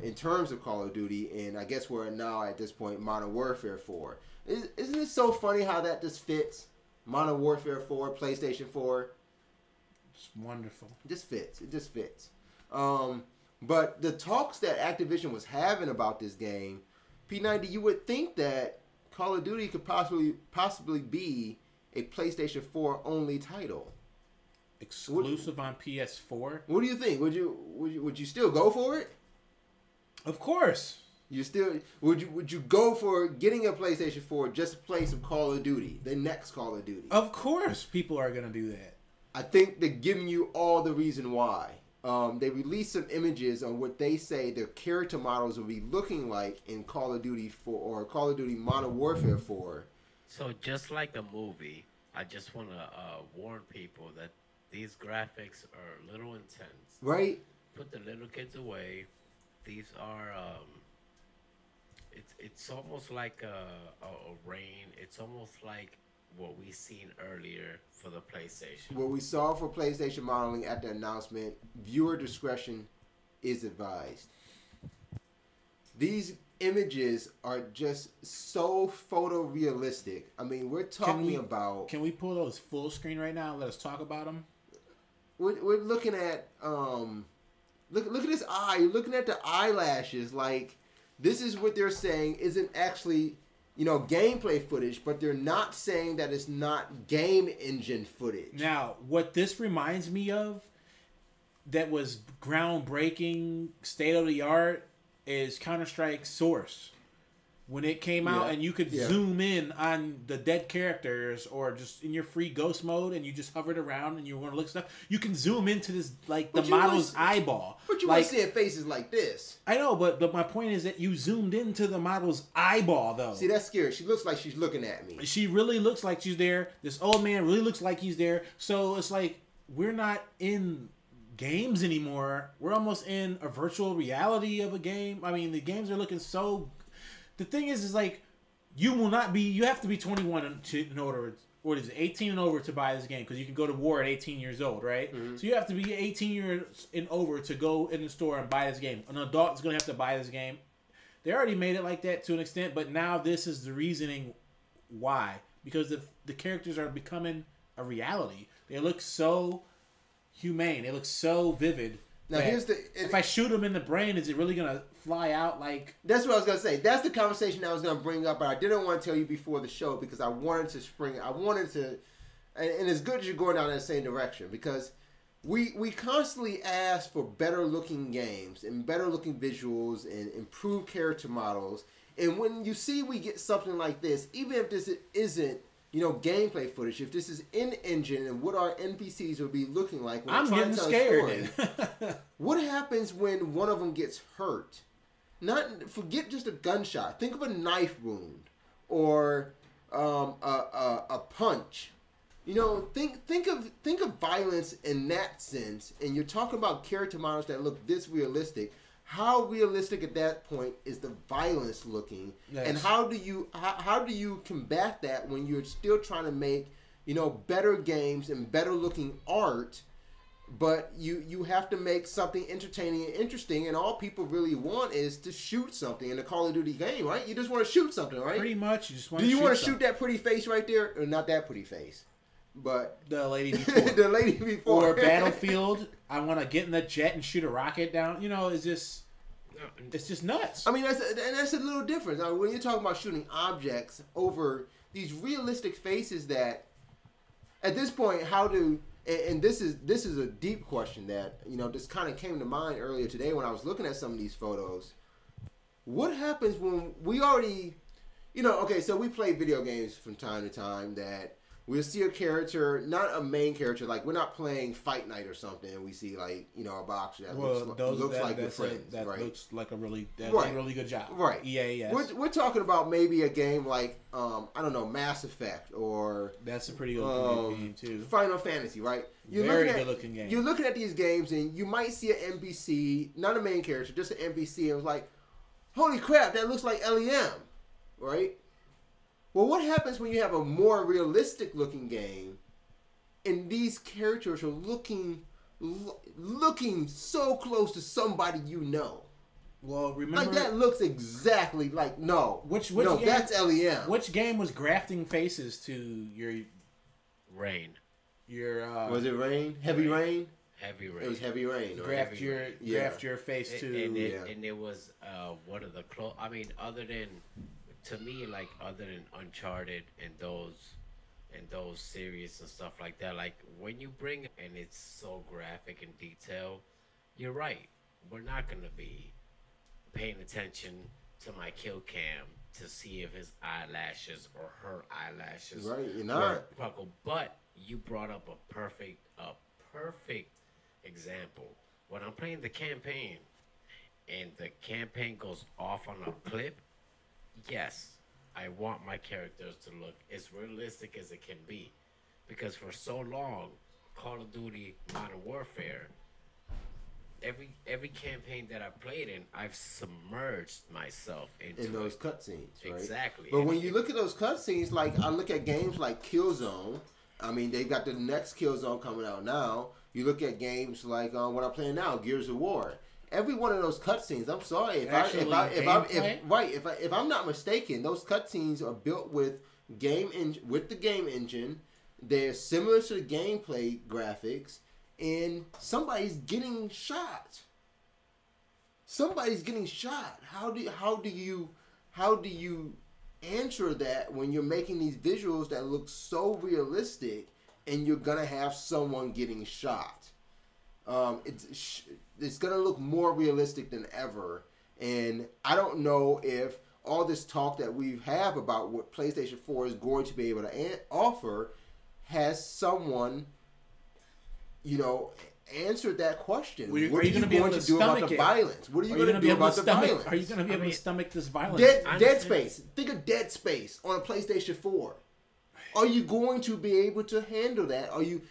in terms of Call of Duty. And I guess we're now at this point Modern Warfare 4. Isn't it so funny how that just fits? Modern Warfare 4, PlayStation 4. It's wonderful. It just fits. But the talks that Activision was having about this game, P90, you would think that Call of Duty could possibly be a PlayStation 4 only title. Exclusive on PS4. What do you think? Would you still go for it? Of course. Would you go for getting a PlayStation 4 just to play some Call of Duty, the next Call of Duty? Of course, people are gonna do that. I think they're giving you all the reason why. They released some images on what they say their character models will be looking like in Call of Duty 4 or Call of Duty Modern Warfare 4. So just like a movie, I just want to warn people that these graphics are a little intense. Right? Put the little kids away. These are it's almost like a rain. It's almost like what we seen earlier for the PlayStation. What we saw for PlayStation modeling at the announcement, viewer discretion is advised. These images are just so photorealistic. I mean, we're talking about... Can we pull those full screen right now and let us talk about them? We're looking at... Look at his eye. You're looking at the eyelashes. Like, this is what they're saying isn't actually... gameplay footage, but they're not saying that it's not game engine footage. Now, what this reminds me of that was groundbreaking, state-of-the-art, is Counter-Strike Source. When it came out and you could zoom in on the dead characters or just in your free ghost mode and you just hovered around and you want to look stuff, you can zoom into this, like, the model's eyeball. But you weren't seeing faces like this. I know, but my point is that you zoomed into the model's eyeball, though. See, that's scary. She looks like she's looking at me. She really looks like she's there. This old man really looks like he's there. So it's like, we're not in games anymore. We're almost in a virtual reality of a game. I mean, the games are looking so... The thing is like, you have to be 21 in order, what is it, 18 and over to buy this game, because you can go to war at 18 years old, right? Mm-hmm. So you have to be 18 years and over to go in the store and buy this game. An adult is going to have to buy this game. They already made it like that to an extent, but now this is the reasoning why. Because the characters are becoming a reality. They look so humane. They look so vivid. Now if I shoot them in the brain, is it really gonna fly out like? That's what I was gonna say. That's the conversation I was gonna bring up, but I didn't want to tell you before the show because I wanted to, and it's good that you're going down in the same direction because we constantly ask for better looking games and better looking visuals and improved character models, and when you see we get something like this, even if this isn't gameplay footage, if this is in engine and what our NPCs will be looking like when I'm trying getting to tell scared. a story, what happens when one of them gets hurt? Forget just a gunshot. Think of a knife wound or a punch. Think of violence in that sense. And you're talking about character models that look this realistic. How realistic at that point is the violence looking, yes. And how do you combat that when you're still trying to make better games and better looking art, but you have to make something entertaining and interesting, and all people really want is to shoot something in a Call of Duty game, right? You just want to shoot something, right? Pretty much, you just want. Do you want to shoot that pretty face right there, or not that pretty face? But the lady before. The lady before. Or Battlefield, I want to get in the jet and shoot a rocket down. It's just nuts. I mean, that's a little different. Now, when you're talking about shooting objects over these realistic faces that, at this point, and this is a deep question that, this kind of came to mind earlier today when I was looking at some of these photos. What happens when we already, okay, so we play video games from time to time that we'll see a character, not a main character, like we're not playing Fight Night or something, and we see like a boxer that looks like we're friends, that right? Looks like a really good job, right? EA, yes. We're talking about maybe a game like I don't know, Mass Effect, or that's a pretty good game too. Final Fantasy, right? Very good looking game. You're looking at these games, and you might see an NPC, not a main character, just an NPC, and it was like, holy crap, that looks like LEM, right? Well, what happens when you have a more realistic looking game and these characters are looking so close to somebody you know? Well, remember... Like, that looks exactly like... Which game, that's LEM. Which game was grafting faces to your... Rain. Your... was it Rain? Heavy Rain? Heavy Rain. It was Heavy Rain. Graft your face to... And it was one of the... other than... To me, like, other than Uncharted and those and those series and stuff like that. Like when you bring and it's so graphic and detailed, you're right. We're not gonna be paying attention to my kill cam to see if his eyelashes or her eyelashes you're not. buckle. But you brought up a perfect example. When I'm playing the campaign and the campaign goes off on a clip, yes, I want my characters to look as realistic as it can be. Because for so long, Call of Duty Modern Warfare, every campaign that I've played in, I've submerged myself into those cutscenes, right? Exactly. But when you look at those cutscenes, like I look at games like Killzone. I mean, they've got the next Killzone coming out now. You look at games like what I'm playing now, Gears of War. Every one of those cutscenes, I'm sorry, if I'm not mistaken, those cutscenes are built with the game engine. They're similar to the gameplay graphics, and somebody's getting shot. Somebody's getting shot. How do you answer that when you're making these visuals that look so realistic, and you're gonna have someone getting shot? It's gonna look more realistic than ever, and I don't know if all this talk that we have about what PlayStation 4 is going to be able to offer has someone, answered that question. What are you going to do about the violence? What are you going to do about the violence? Are you going to be able to stomach this violence? Dead Space. Think of Dead Space on a PlayStation 4. Are you going to be able to handle that? Are you...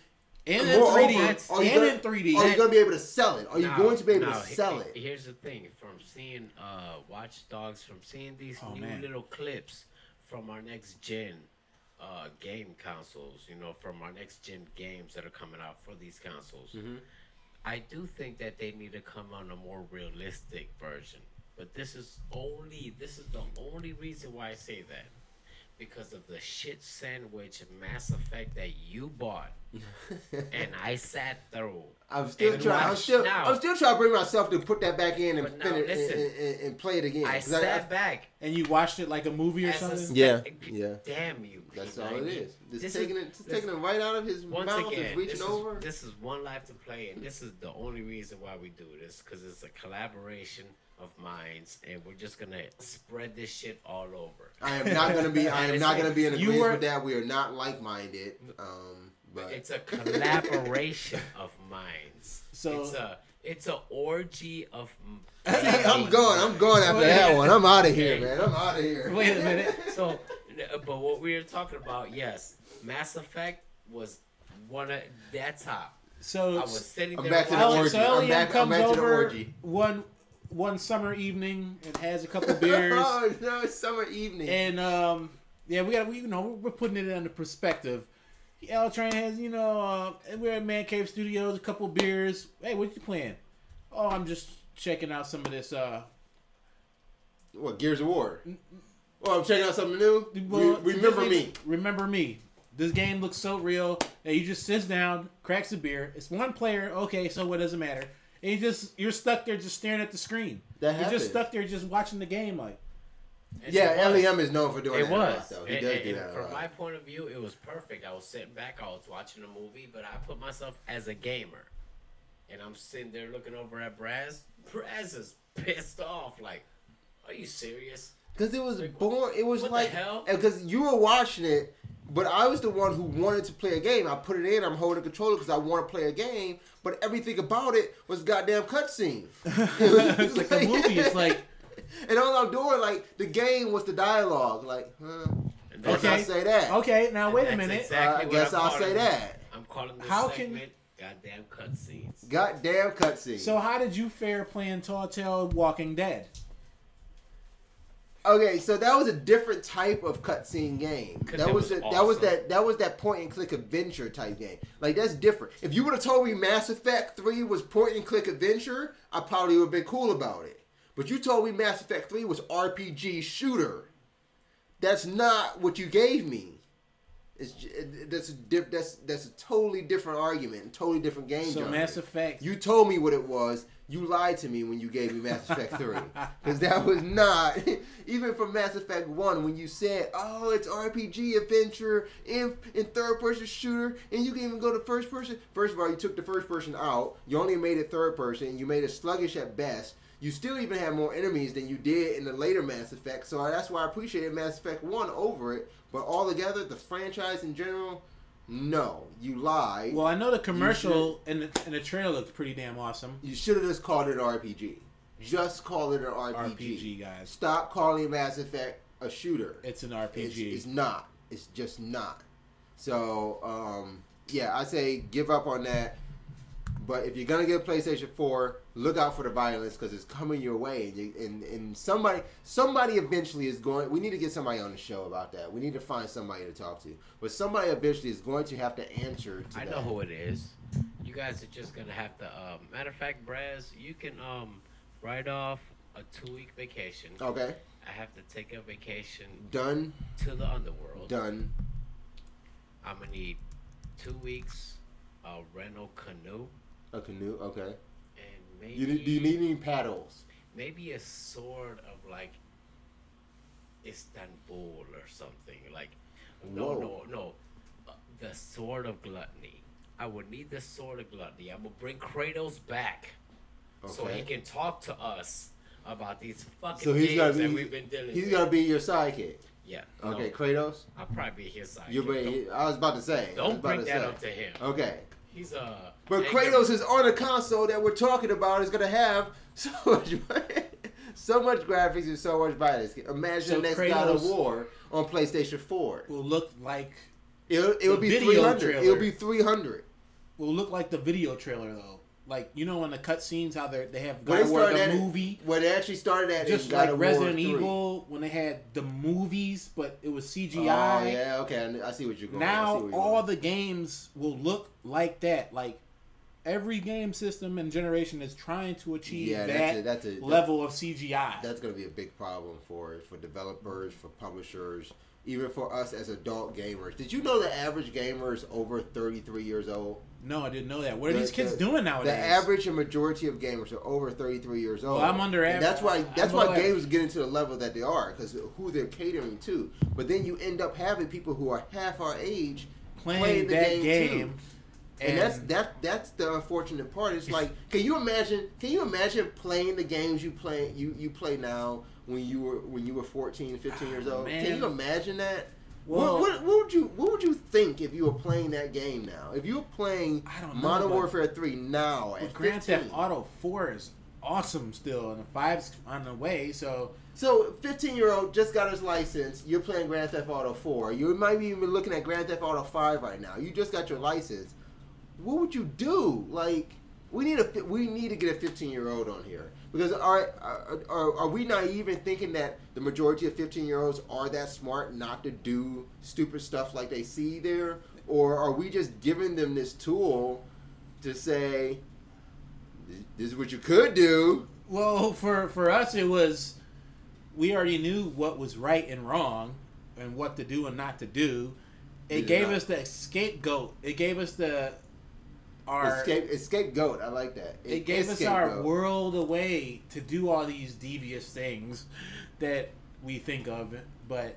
And in 3D. Are you going to be able to sell it? Are you going to be able to sell it? Here's the thing. From seeing Watch Dogs, from seeing these little clips from our next gen game consoles, from our next gen games that are coming out for these consoles, I do think that they need to come on a more realistic version. But this is the only reason why I say that. Because of the shit sandwich of Mass Effect that you bought, and I sat through. I'm still trying to bring myself to put that back in and and play it again. I sat back and you watched it like a movie or something. Yeah. Damn you. That's all it is. Just taking it right out of his mouth and reaching over. This is 1Life2Play, and this is the only reason why we do this, because it's a collaboration of minds, and we're just gonna spread this shit all over. I am not gonna be in agreement with that. We are not like-minded. But it's a collaboration of minds. So it's a orgy of. I'm going after that one. I'm out of here, man. I'm out of here. Wait a minute. So, but what we were talking about, yes, Mass Effect was one of that top. So I was sitting there. I'm back to the orgy. I'm back to the orgy. One summer evening and has a couple beers. Oh no, it's summer evening. And we're putting it into perspective. L Train has, we're at Man Cave Studios, a couple beers. Hey, what you playing? Oh, I'm just checking out some of this. What, Gears of War? Oh, I'm checking out something new. Well, Remember me. This game looks so real. And he just sits down, cracks a beer. It's one player. Okay, so what does it matter? And you're stuck there just staring at the screen. You're just stuck there just watching the game like. Yeah, LEM is known for doing that. It was. Though. He does do that. From my point of view, it was perfect. I was sitting back, I was watching a movie, but I put myself as a gamer. And I'm sitting there looking over at Braz. Braz is pissed off. Like, are you serious? Because it was boring. It was what like. The hell? Because you were watching it, but I was the one who wanted to play a game. I put it in, I'm holding the controller because I want to play a game, but everything about it was goddamn cutscene. It's like a movie. It's like. And all I'm doing, like, the game was the dialogue. Like, guess I'll say that. Okay, now wait a minute. I guess I'll say that. I'm calling this segment Goddamn Cutscenes. Goddamn Cutscenes. So how did you fare playing Telltale Walking Dead? Okay, so that was a different type of cutscene game. That was that point and click adventure type game. Like, that's different. If you would have told me Mass Effect 3 was point and click adventure, I probably would have been cool about it. But you told me Mass Effect 3 was RPG shooter. That's not what you gave me. That's a totally different argument, totally different game. So genre. Mass Effect. You told me what it was. You lied to me when you gave me Mass Effect 3. Because that was not... Even for Mass Effect 1, when you said, oh, it's RPG, adventure, in third-person shooter, and you can even go to first person. First of all, you took the first person out. You only made it third person. You made it sluggish at best. You still even had more enemies than you did in the later Mass Effect. So that's why I appreciated Mass Effect 1 over it. But altogether, the franchise in general... No, you lied. Well, I know the commercial and the trailer looks pretty damn awesome. You should have just called it an RPG. Just call it an RPG. RPG, guys. Stop calling Mass Effect a shooter. It's an RPG. It's not. It's just not. So, yeah, I say give up on that. But if you're gonna get PlayStation 4, look out for the violence because it's coming your way, and somebody eventually is going. We need to get somebody on the show about that. We need to find somebody to talk to. But somebody eventually is going to have to answer to I know who it is. You guys are just gonna have to. Matter of fact, Braz, you can write off a 2-week vacation. Okay. I have to take a vacation. Done. To the underworld. Done. I'm gonna need 2 weeks. A rental canoe. A canoe, okay. And maybe do you need any paddles? Maybe a sort of like Istanbul or something. Like no. The sword of gluttony. I would need the sword of gluttony. I will bring Kratos back, so he can talk to us about these fucking games that we've been dealing with. He's gonna be your sidekick. Yeah. Okay, Kratos. I'll probably be his sidekick. I was about to say. Don't bring that up to him. Okay. He's But Kratos is on a console that we're talking about is gonna have so much graphics and so much violence. Imagine the next God of War on PlayStation 4. Will look like it'll be 300. It'll be 300. Will look like the video trailer though. Like, you know, in the cutscenes, how they have God of War, the movie. When they actually started at just God like of Resident War 3. Evil, when they had the movies, but it was CGI. Oh, yeah, okay. I see what you're going. Now, all the games will look like that. Like, every game system and generation is trying to achieve that level of CGI. That's going to be a big problem for developers, for publishers, even for us as adult gamers. Did you know the average gamer is over 33 years old? No, I didn't know that. What are these kids doing nowadays? The average and majority of gamers are over 33 years old. Well, I'm under average. That's why games get into the level that they are, because who they're catering to. But then you end up having people who are half our age playing the game too. And that's the unfortunate part. It's like, can you imagine playing the games you play now when you were 14, 15 years old? Man. Can you imagine that? Well, what would you think if you were playing that game now? If you were playing Modern Warfare 3 now at Grand 15? Theft Auto 4 is awesome still, and the 5's on the way. So 15-year-old just got his license. You're playing Grand Theft Auto 4. You might be even looking at Grand Theft Auto 5 right now. You just got your license. What would you do? Like, we need to get a 15-year-old on here, because are we naive in thinking that the majority of 15-year-olds are that smart not to do stupid stuff like they see there, or are we just giving them this tool to say this is what you could do? Well, for us, it was, we already knew what was right and wrong and what to do and not to do. It gave us the scapegoat. It gave us our scapegoat. I like that. It gave us our world away to do all these devious things that we think of, but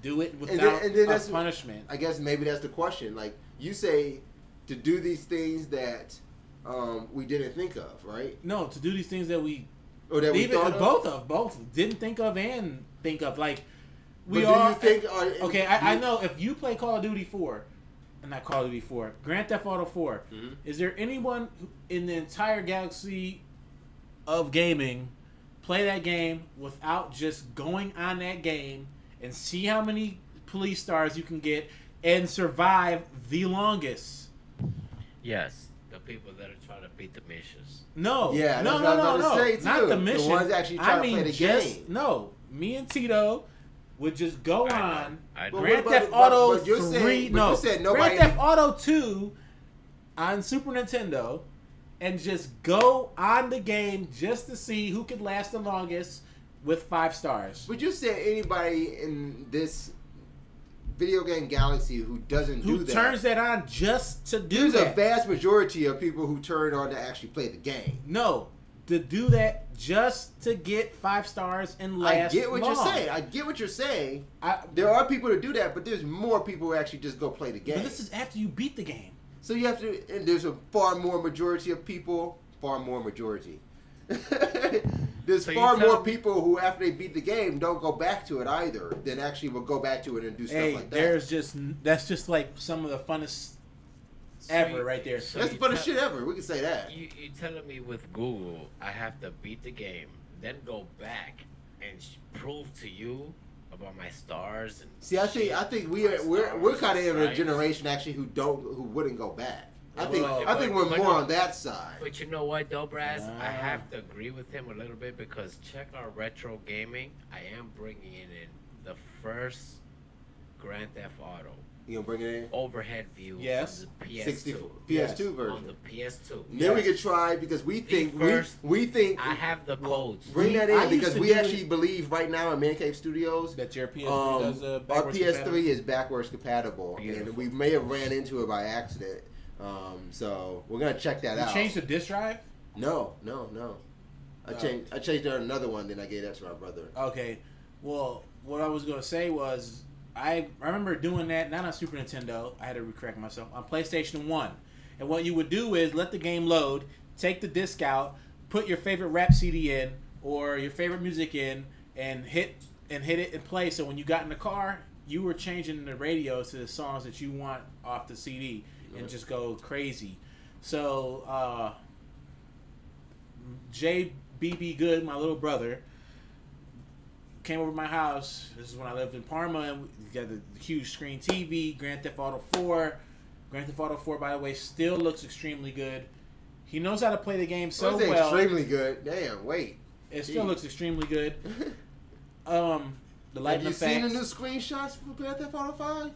do it without a punishment. I guess maybe that's the question. Like, you say to do these things that we didn't think of, right? No, to do these things that we thought both didn't think of and think of. Like, okay, I know if you play Call of Duty 4. Not Call of Duty 4. Grand Theft Auto 4. Mm-hmm. Is there anyone in the entire galaxy of gaming play that game without just going on that game and see how many police stars you can get and survive the longest? Yes. The people that are trying to beat the missions. No. Yeah, no. Not the mission. The ones actually trying to play the game. No. Me and Tito would just go on Grand Theft Auto 3. No, Grand Theft Auto 2 on Super Nintendo, and just go on the game just to see who could last the longest with 5 stars. But you said anybody in this Video Game Galaxy who doesn't do that. Who turns that on just to do There's that. a vast majority of people who turn it on to actually play the game. No, to do that just to get 5 stars and last I get what long. you're saying. I get what you're saying. There are people that do that, but there's more people who actually just go play the game. But this is after you beat the game. So you have to, and there's a far more majority of people, there's far more people who, after they beat the game, don't go back to it either, than actually will go back to it and do stuff like that. That's just like some of the funnest ever right there. That's the funnest shit ever. We can say that. You telling me with Google, I have to beat the game, then go back and prove to you about my stars and see, I think we're kind of in a generation actually who wouldn't go back. I think we're more on that side. But you know what, though, Braz? I have to agree with him a little bit because check our retro gaming. I am bringing in the first Grand Theft Auto. You gonna bring it in? Overhead view. Yes. On the PS2. PS2 version. On the PS2. Then we could try because we think we think I have the codes. Bring that in because we actually believe right now in Man Cave Studios that your PS3 does our PS3 is backwards compatible, Beautiful. and we may have ran into it by accident. So we're gonna check that out. You changed the disc drive? No. I changed another one, then I gave that to my brother. Okay. Well, what I was gonna say was I remember doing that not on Super Nintendo. I had to correct myself on PlayStation 1. And what you would do is let the game load, take the disc out, put your favorite rap CD in or your favorite music in, and hit it and play. So when you got in the car, you were changing the radio to the songs that you want off the CD and just go crazy. So JBB Good, my little brother, came over to my house. This is when I lived in Parma, and we got the huge screen TV, Grand Theft Auto 4. Grand Theft Auto 4, by the way, still looks extremely good. He knows how to play the game so well. Extremely good. Damn, wait. It still looks extremely good. The lighting effects. Have you seen the new screenshots for Grand Theft Auto 5?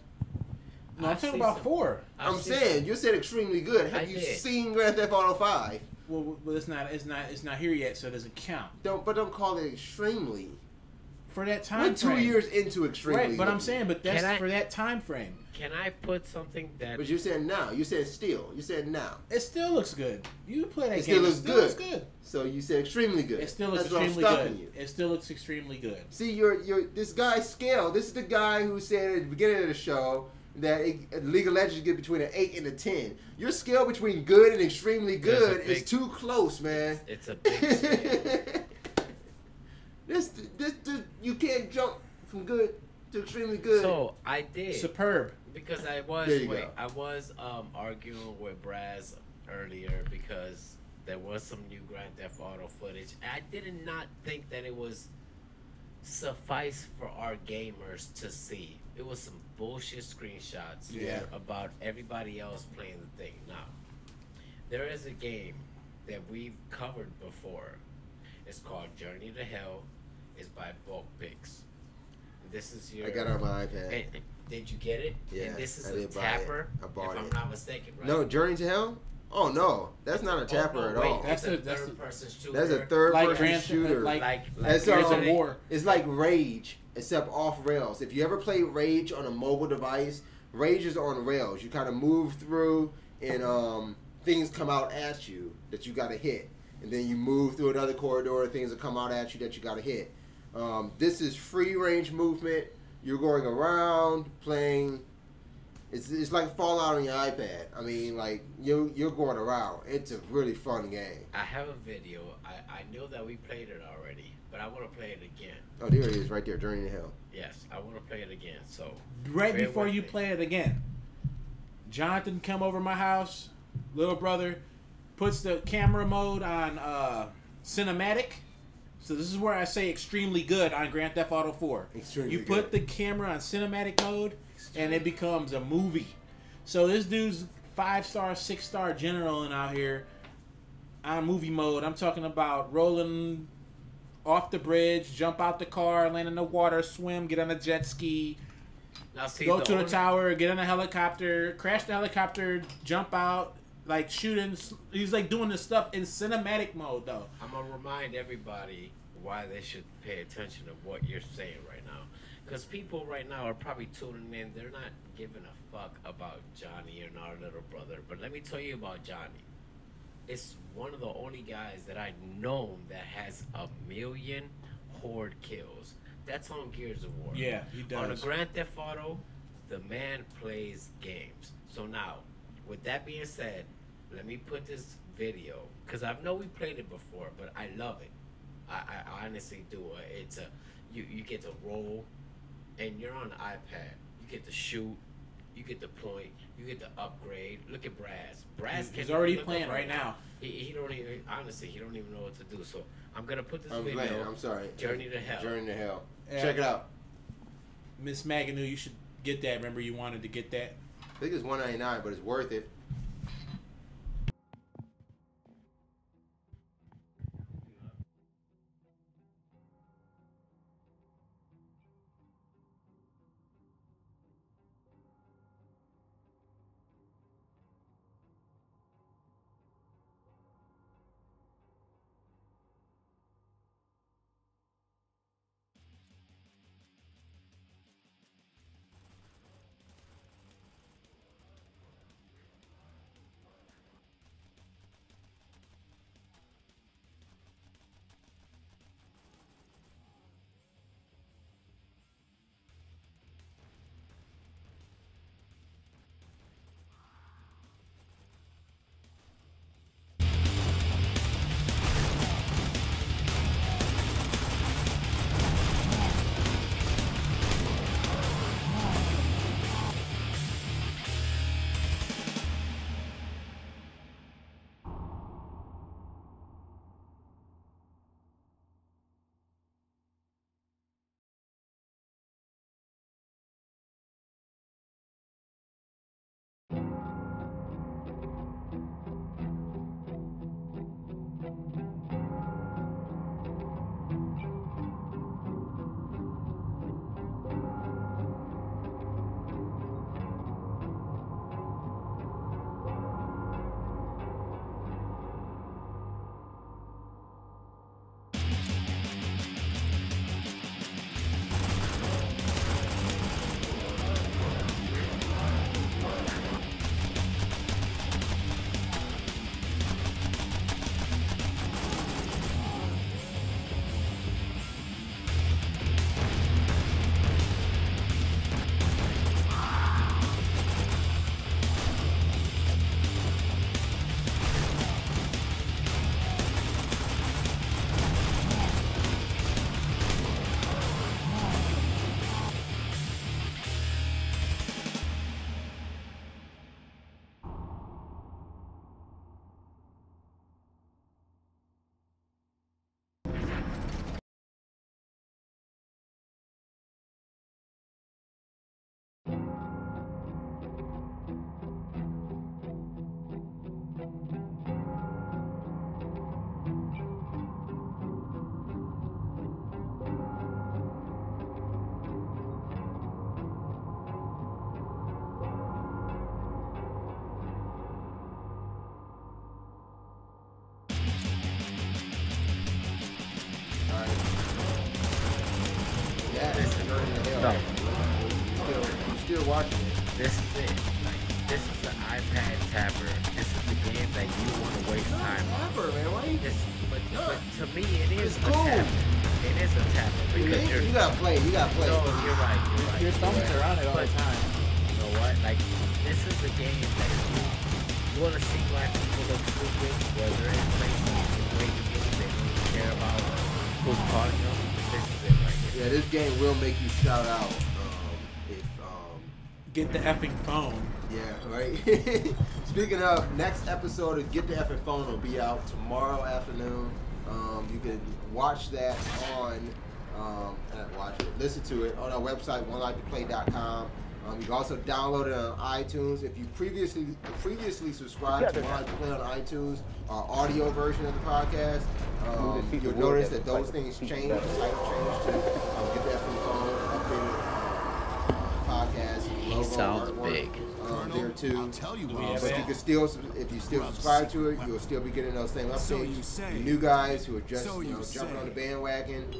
No, I'm talking about 4. I'm saying you said extremely good. Have you seen Grand Theft Auto 5? Well, it's not here yet, so it doesn't count. Don't call it extremely. For that time frame. We're 2 years into extremely. Right, but I'm saying, that's for that time frame. Can I put something that? But you said now. You said still. You said now. It still looks good. You play that game. It still looks good. So you said extremely good. It still looks extremely good. It still looks extremely good. See, you're this guy's scale. This is the guy who said at the beginning of the show that League of Legends get between an 8 and a 10. Your scale between good and extremely good is too close, man. It's a big scale. This you can't jump from good to extremely good. So I did superb because I was arguing with Braz earlier because there was some new Grand Theft Auto footage. I did not think that it was suffice for our gamers to see. It was some bullshit screenshots about everybody else playing the thing. Now, there is a game that we've covered before. It's called Journey to Hell. It's by Bulk Picks. This is your. I got it on my iPad. Did you get it? Yeah. And this is a tapper. I bought if I'm not mistaken, right? No, Journey to Hell. Oh no, that's not a tapper at all. That's a third-person shooter. That's a third-person shooter. That's War. It's like Rage, except off rails. If you ever play Rage on a mobile device, Rage is on rails. You kind of move through, and things come out at you that you got to hit, and then you move through another corridor, and things will come out at you that you got to hit. This is free range movement. You're going around playing. It's like Fallout on your iPad. I mean, like you're going around. It's a really fun game. I have a video. I know that we played it already, but I want to play it again. Oh, there it is, right there, Journey to Hell. Yes, I want to play it again. So right before you play it again, Jonathan come over my house, little brother, puts the camera mode on cinematic. So this is where I say extremely good on Grand Theft Auto 4. You put the camera on cinematic mode, and it becomes a movie. So this dude's 5-star, 6-star general out here on movie mode. I'm talking about rolling off the bridge, jump out the car, land in the water, swim, get on a jet ski, go to the tower, get on a helicopter, crash the helicopter, jump out, like shooting. He's like doing this stuff in cinematic mode, though. I'm gonna remind everybody why they should pay attention to what you're saying right now. Because people right now are probably tuning in. They're not giving a fuck about Johnny and our little brother. But let me tell you about Johnny. It's one of the only guys that I know that has 1 million horde kills. That's on Gears of War. Yeah, he does. On a Grand Theft Auto, the man plays games. So now, with that being said, let me put this video, because I know we played it before, but I love it. I honestly do. It's you get to roll, and you're on the iPad. You get to shoot. You get to point. You get to upgrade. Look at Braz. He's already playing right now. He don't even, honestly, he don't even know what to do. So I'm gonna put this I'm video. playing. I'm sorry. Journey to Hell. Journey to Hell. Yeah. Check it out. Miss Maganu, you should get that. Remember, you wanted to get that. I think it's $1.99, but it's worth it. Still watching it. This is it. Like, this is the iPad tapper. This is the game that you want to waste time on. Tapper, man. Why you? But to me, it is It's a cool. tapper. It is a tapper because You gotta play. You gotta play. No, you're right. Your thumbs are on it all the time. You know what? Like, this is the game that you want to see why people look stupid, whether it's places in way to do they don't care about who's calling them. This is it right here. Yeah, this game will make you shout out. Get the effing phone. Yeah, right. Speaking of, next episode of Get the Effing Phone will be out tomorrow afternoon. You can watch that on, listen to it on our website, 1Life2Play.com. You can also download it on iTunes. If you previously subscribed to 1Life2Play on iTunes, our audio version of the podcast, you'll notice that those things change. The title changed to Get the Effing Phone, updated podcast. Logo sounds artwork, big. There too. I'll tell you But what. you can still, if you still subscribe to it, you'll still be getting those same updates. The new guys who are just jumping on the bandwagon,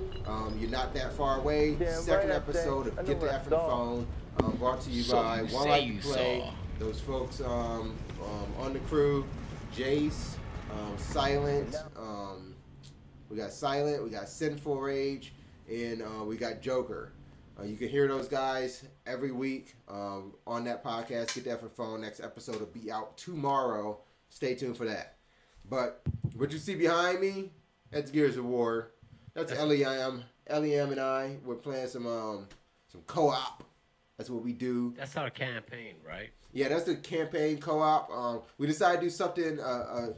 you're not that far away. Second episode of Get the F in the Phone, brought to you by 1Life2Play. Those folks on the crew, Jace, Silent, we got Silent, we got Sinful Rage, and we got Joker. You can hear those guys every week on that podcast. Get that for phone. Next episode will be out tomorrow. Stay tuned for that. But what you see behind me, that's Gears of War. That's LEM. LEM and I, we're playing some co-op. That's what we do. That's our campaign, right? Yeah, that's the campaign co-op. We decided to do something, I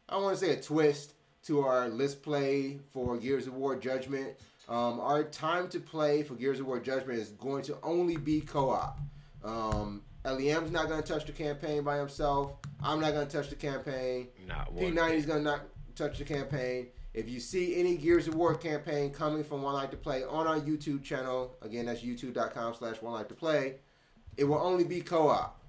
don't want to say a twist to our list play for Gears of War Judgment. Our time to play for Gears of War Judgment is going to only be co-op. LEM's not going to touch the campaign by himself. I'm not going to touch the campaign. P90's going to not touch the campaign. If you see any Gears of War campaign coming from 1Life2Play on our YouTube channel, again, that's youtube.com/1Life2Play, it will only be co-op.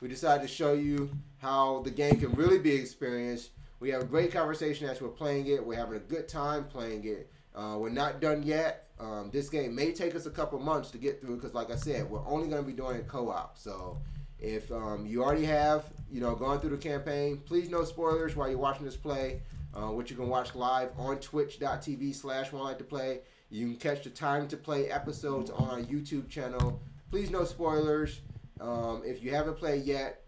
We decided to show you how the game can really be experienced. We have a great conversation as we're playing it. We're having a good time playing it. We're not done yet. This game may take us a couple months to get through because, like I said, we're only going to be doing it co-op. So if you already have, gone through the campaign, please no spoilers while you're watching this play, which you can watch live on twitch.tv/1Life2Play. You can catch the time to play episodes on our YouTube channel. Please no spoilers. If you haven't played yet,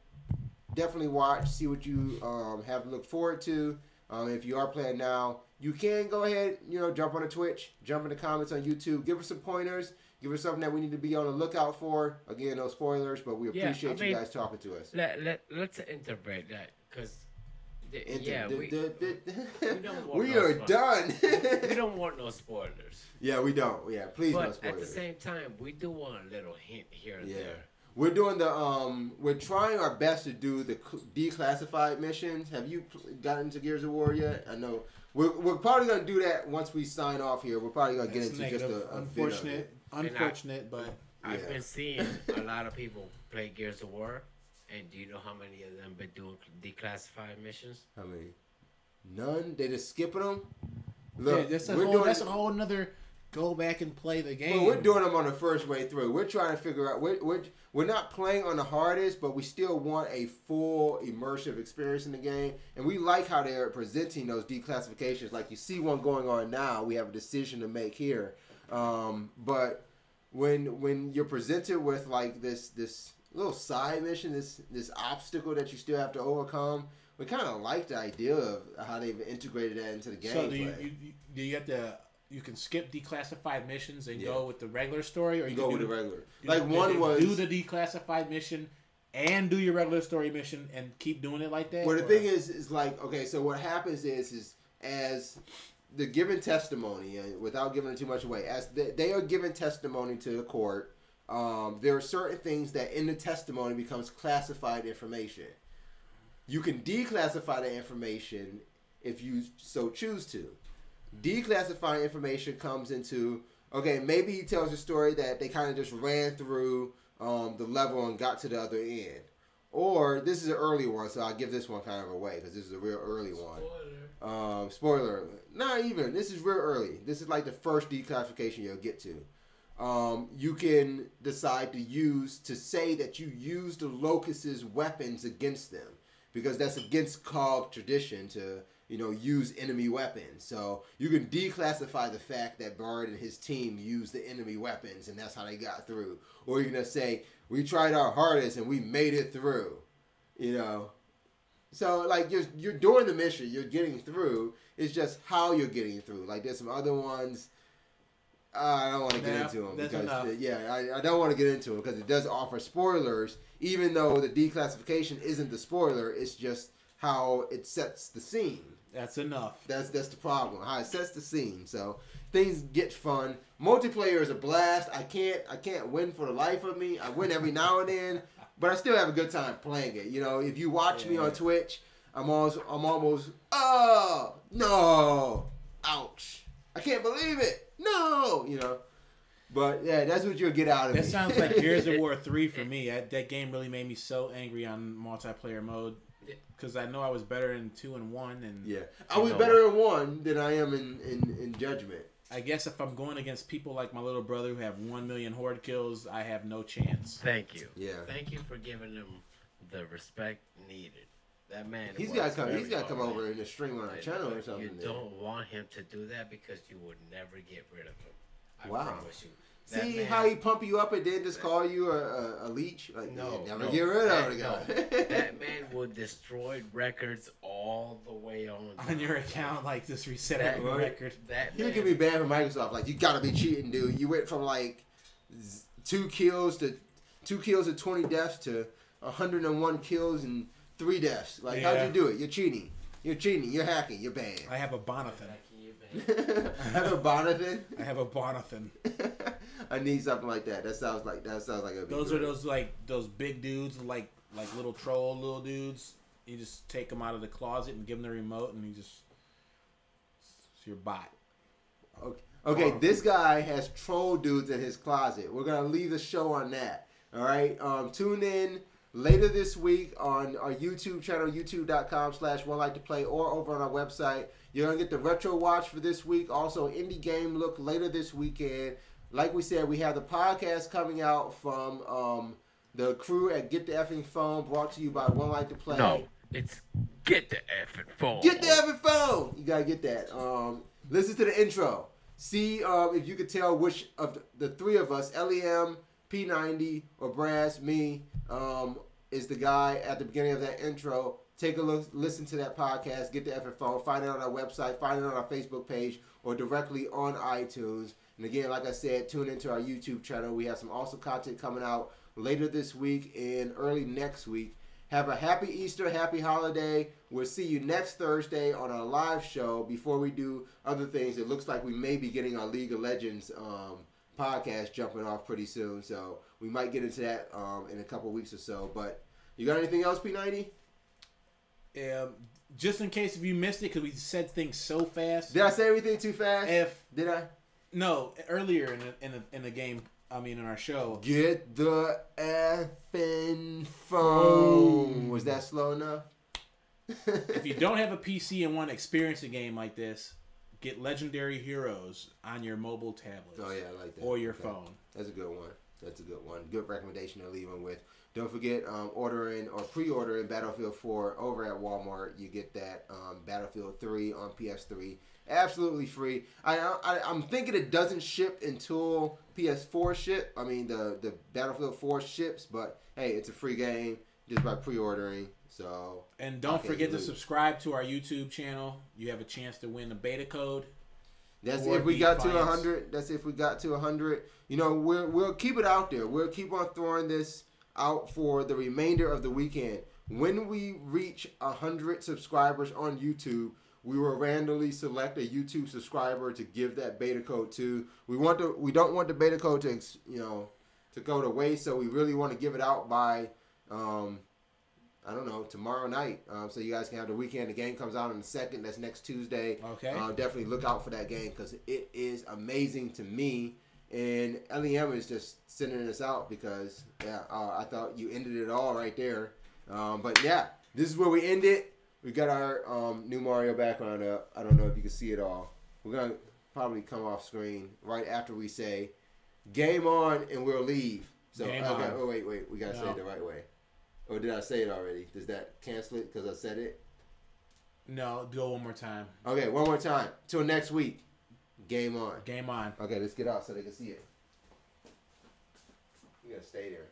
definitely watch, see what you have to look forward to. If you are playing now, you can go ahead, jump on the Twitch, jump in the comments on YouTube, give us some pointers, give us something that we need to be on the lookout for. Again, no spoilers, but we appreciate you guys talking to us. Let's interpret that, because we are done. We don't want no spoilers. Yeah, we don't. Yeah, please no spoilers. But at the same time, we do want a little hint here and there. We're doing we're trying our best to do the declassified missions. Have you gotten into Gears of War yet? I know we're probably gonna do that once we sign off here. We're probably gonna get into negative. Just a unfortunate, but I've been seeing a lot of people play Gears of War, and do you know how many of them been doing declassified missions? How many? None. They just skipping them. Look, that's a whole another. Go back and play the game. Well, we're doing them on the first way through. We're trying to figure out. We're not playing on the hardest, but we still want a full immersive experience in the game. And we like how they're presenting those declassifications. Like you see one going on now. We have a decision to make here. But when you're presented with like this little side mission, this obstacle that you still have to overcome, we kind of like the idea of how they've integrated that into the game. So do you have to? You can skip declassified missions and go with the regular story, or you go can with the regular. Do the declassified mission and do your regular story mission and keep doing it like that. Well, the thing is like, okay, so what happens is as the given testimony, and without giving too much away, as they are giving testimony to the court, there are certain things that in the testimony becomes classified information. You can declassify the information if you so choose to. Declassifying information comes into, okay, maybe he tells a story that they kind of just ran through the level and got to the other end. Or, this is an early one, so I'll give this one kind of away, because this is a real early one. Spoiler alert. Not even. This is real early. This is like the first declassification you'll get to. You can decide to say that you use the Locust's weapons against them, because that's against COG tradition to use enemy weapons. So you can declassify the fact that Bird and his team used the enemy weapons and that's how they got through. Or you're going to say, we tried our hardest and we made it through. So like you're doing the mission, you're getting through. It's just how you're getting through. Like there's some other ones, I don't want to get into them. Because I don't want to get into them because it does offer spoilers, even though the declassification isn't the spoiler, it's just how it sets the scene. That's enough. That's the problem. How it sets the scene. So things get fun. Multiplayer is a blast. I can't win for the life of me. I win every now and then, but I still have a good time playing it. If you watch me on Twitch, I'm almost oh no, ouch! I can't believe it. No, But yeah, that's what you'll get out of it. That sounds like Gears of War 3 for me. That game really made me so angry on multiplayer mode because I know I was better in 2 and 1. And yeah, I was better in 1 than I am in Judgment. I guess if I'm going against people like my little brother who have 1 million horde kills, I have no chance. Thank you. Yeah. Thank you for giving him the respect needed. That man. He's got to come over and stream on our channel or something. You don't want him to do that because you would never get rid of him. I promise you. See how he pump you up and then just call you a leech? Like, no, never get rid of the guy. That man would destroy records all the way on your account. Like just reset every record. He'll get me banned from Microsoft. Like, you gotta be cheating, dude. You went from like 2 kills to 20 deaths to 101 kills and 3 deaths. Like, how'd you do it? You're cheating. You're cheating. You're hacking. You're banned. I have a Bonathan. I have a Bonathan. I have a Bonathan. I need something like that. That sounds like a. Those are those big dudes like little troll little dudes. You just take them out of the closet and give them the remote, and it's your bot. Okay. This guy has troll dudes in his closet. We're gonna leave the show on that. All right. Tune in later this week on our YouTube channel, youtube.com/1Life2Play, or over on our website. You're going to get the retro watch for this week. Also, indie game look later this weekend. Like we said, we have the podcast coming out from the crew at Get the Effing Phone, brought to you by 1Life2Play. No, it's Get the Effing Phone. Get the Effing Phone! You got to get that. Listen to the intro. See if you could tell which of the three of us, LEM, P90, or Brass, me, is the guy at the beginning of that intro. Take a look, listen to that podcast, Get the Effing Phone, find it on our website, find it on our Facebook page, or directly on iTunes. And again, like I said, tune into our YouTube channel. We have some awesome content coming out later this week and early next week. Have a happy Easter, happy holiday. We'll see you next Thursday on our live show. Before we do other things, it looks like we may be getting our League of Legends podcast jumping off pretty soon. So we might get into that in a couple weeks or so. But you got anything else, P90? Just in case if you missed it, because we said things so fast. Did I say everything too fast? Did I? No, earlier in the game. I mean, in our show. Get the effing phone. Was that slow enough? If you don't have a PC and want to experience a game like this, get Legendary Heroes on your mobile tablets. Oh yeah, I like that. Or your phone. That's a good one. That's a good one. Good recommendation to leave them with. Don't forget ordering or pre-ordering Battlefield 4 over at Walmart. You get that Battlefield 3 on PS3 absolutely free. I'm thinking it doesn't ship until PS4 ship. I mean the Battlefield 4 ships, but hey, it's a free game just by pre-ordering. So and don't forget to subscribe to our YouTube channel. You have a chance to win a beta code. That's if we got to 100. That's if we got to 100. You know, we'll keep it out there. We'll keep on throwing this out for the remainder of the weekend. When we reach 100 subscribers on YouTube, we will randomly select a YouTube subscriber to give that beta code to. We don't want the beta code to to go to waste, so we really want to give it out by I don't know, tomorrow night. So you guys can have the weekend. The game comes out on the 2nd. That's next Tuesday. Okay. Definitely look out for that game because it is amazing to me. And LEM is just sending us out because, I thought you ended it all right there. But, yeah, this is where we end it. We got our new Mario background up. I don't know if you can see it all. We're going to probably come off screen right after we say, game on, and we'll leave. So, game on. on. Wait. We got to say it the right way. Or did I say it already? Does that cancel it because I said it? No, go one more time. Okay, one more time. Till next week. Game on. Game on. Okay, let's get out so they can see it. You gotta stay there.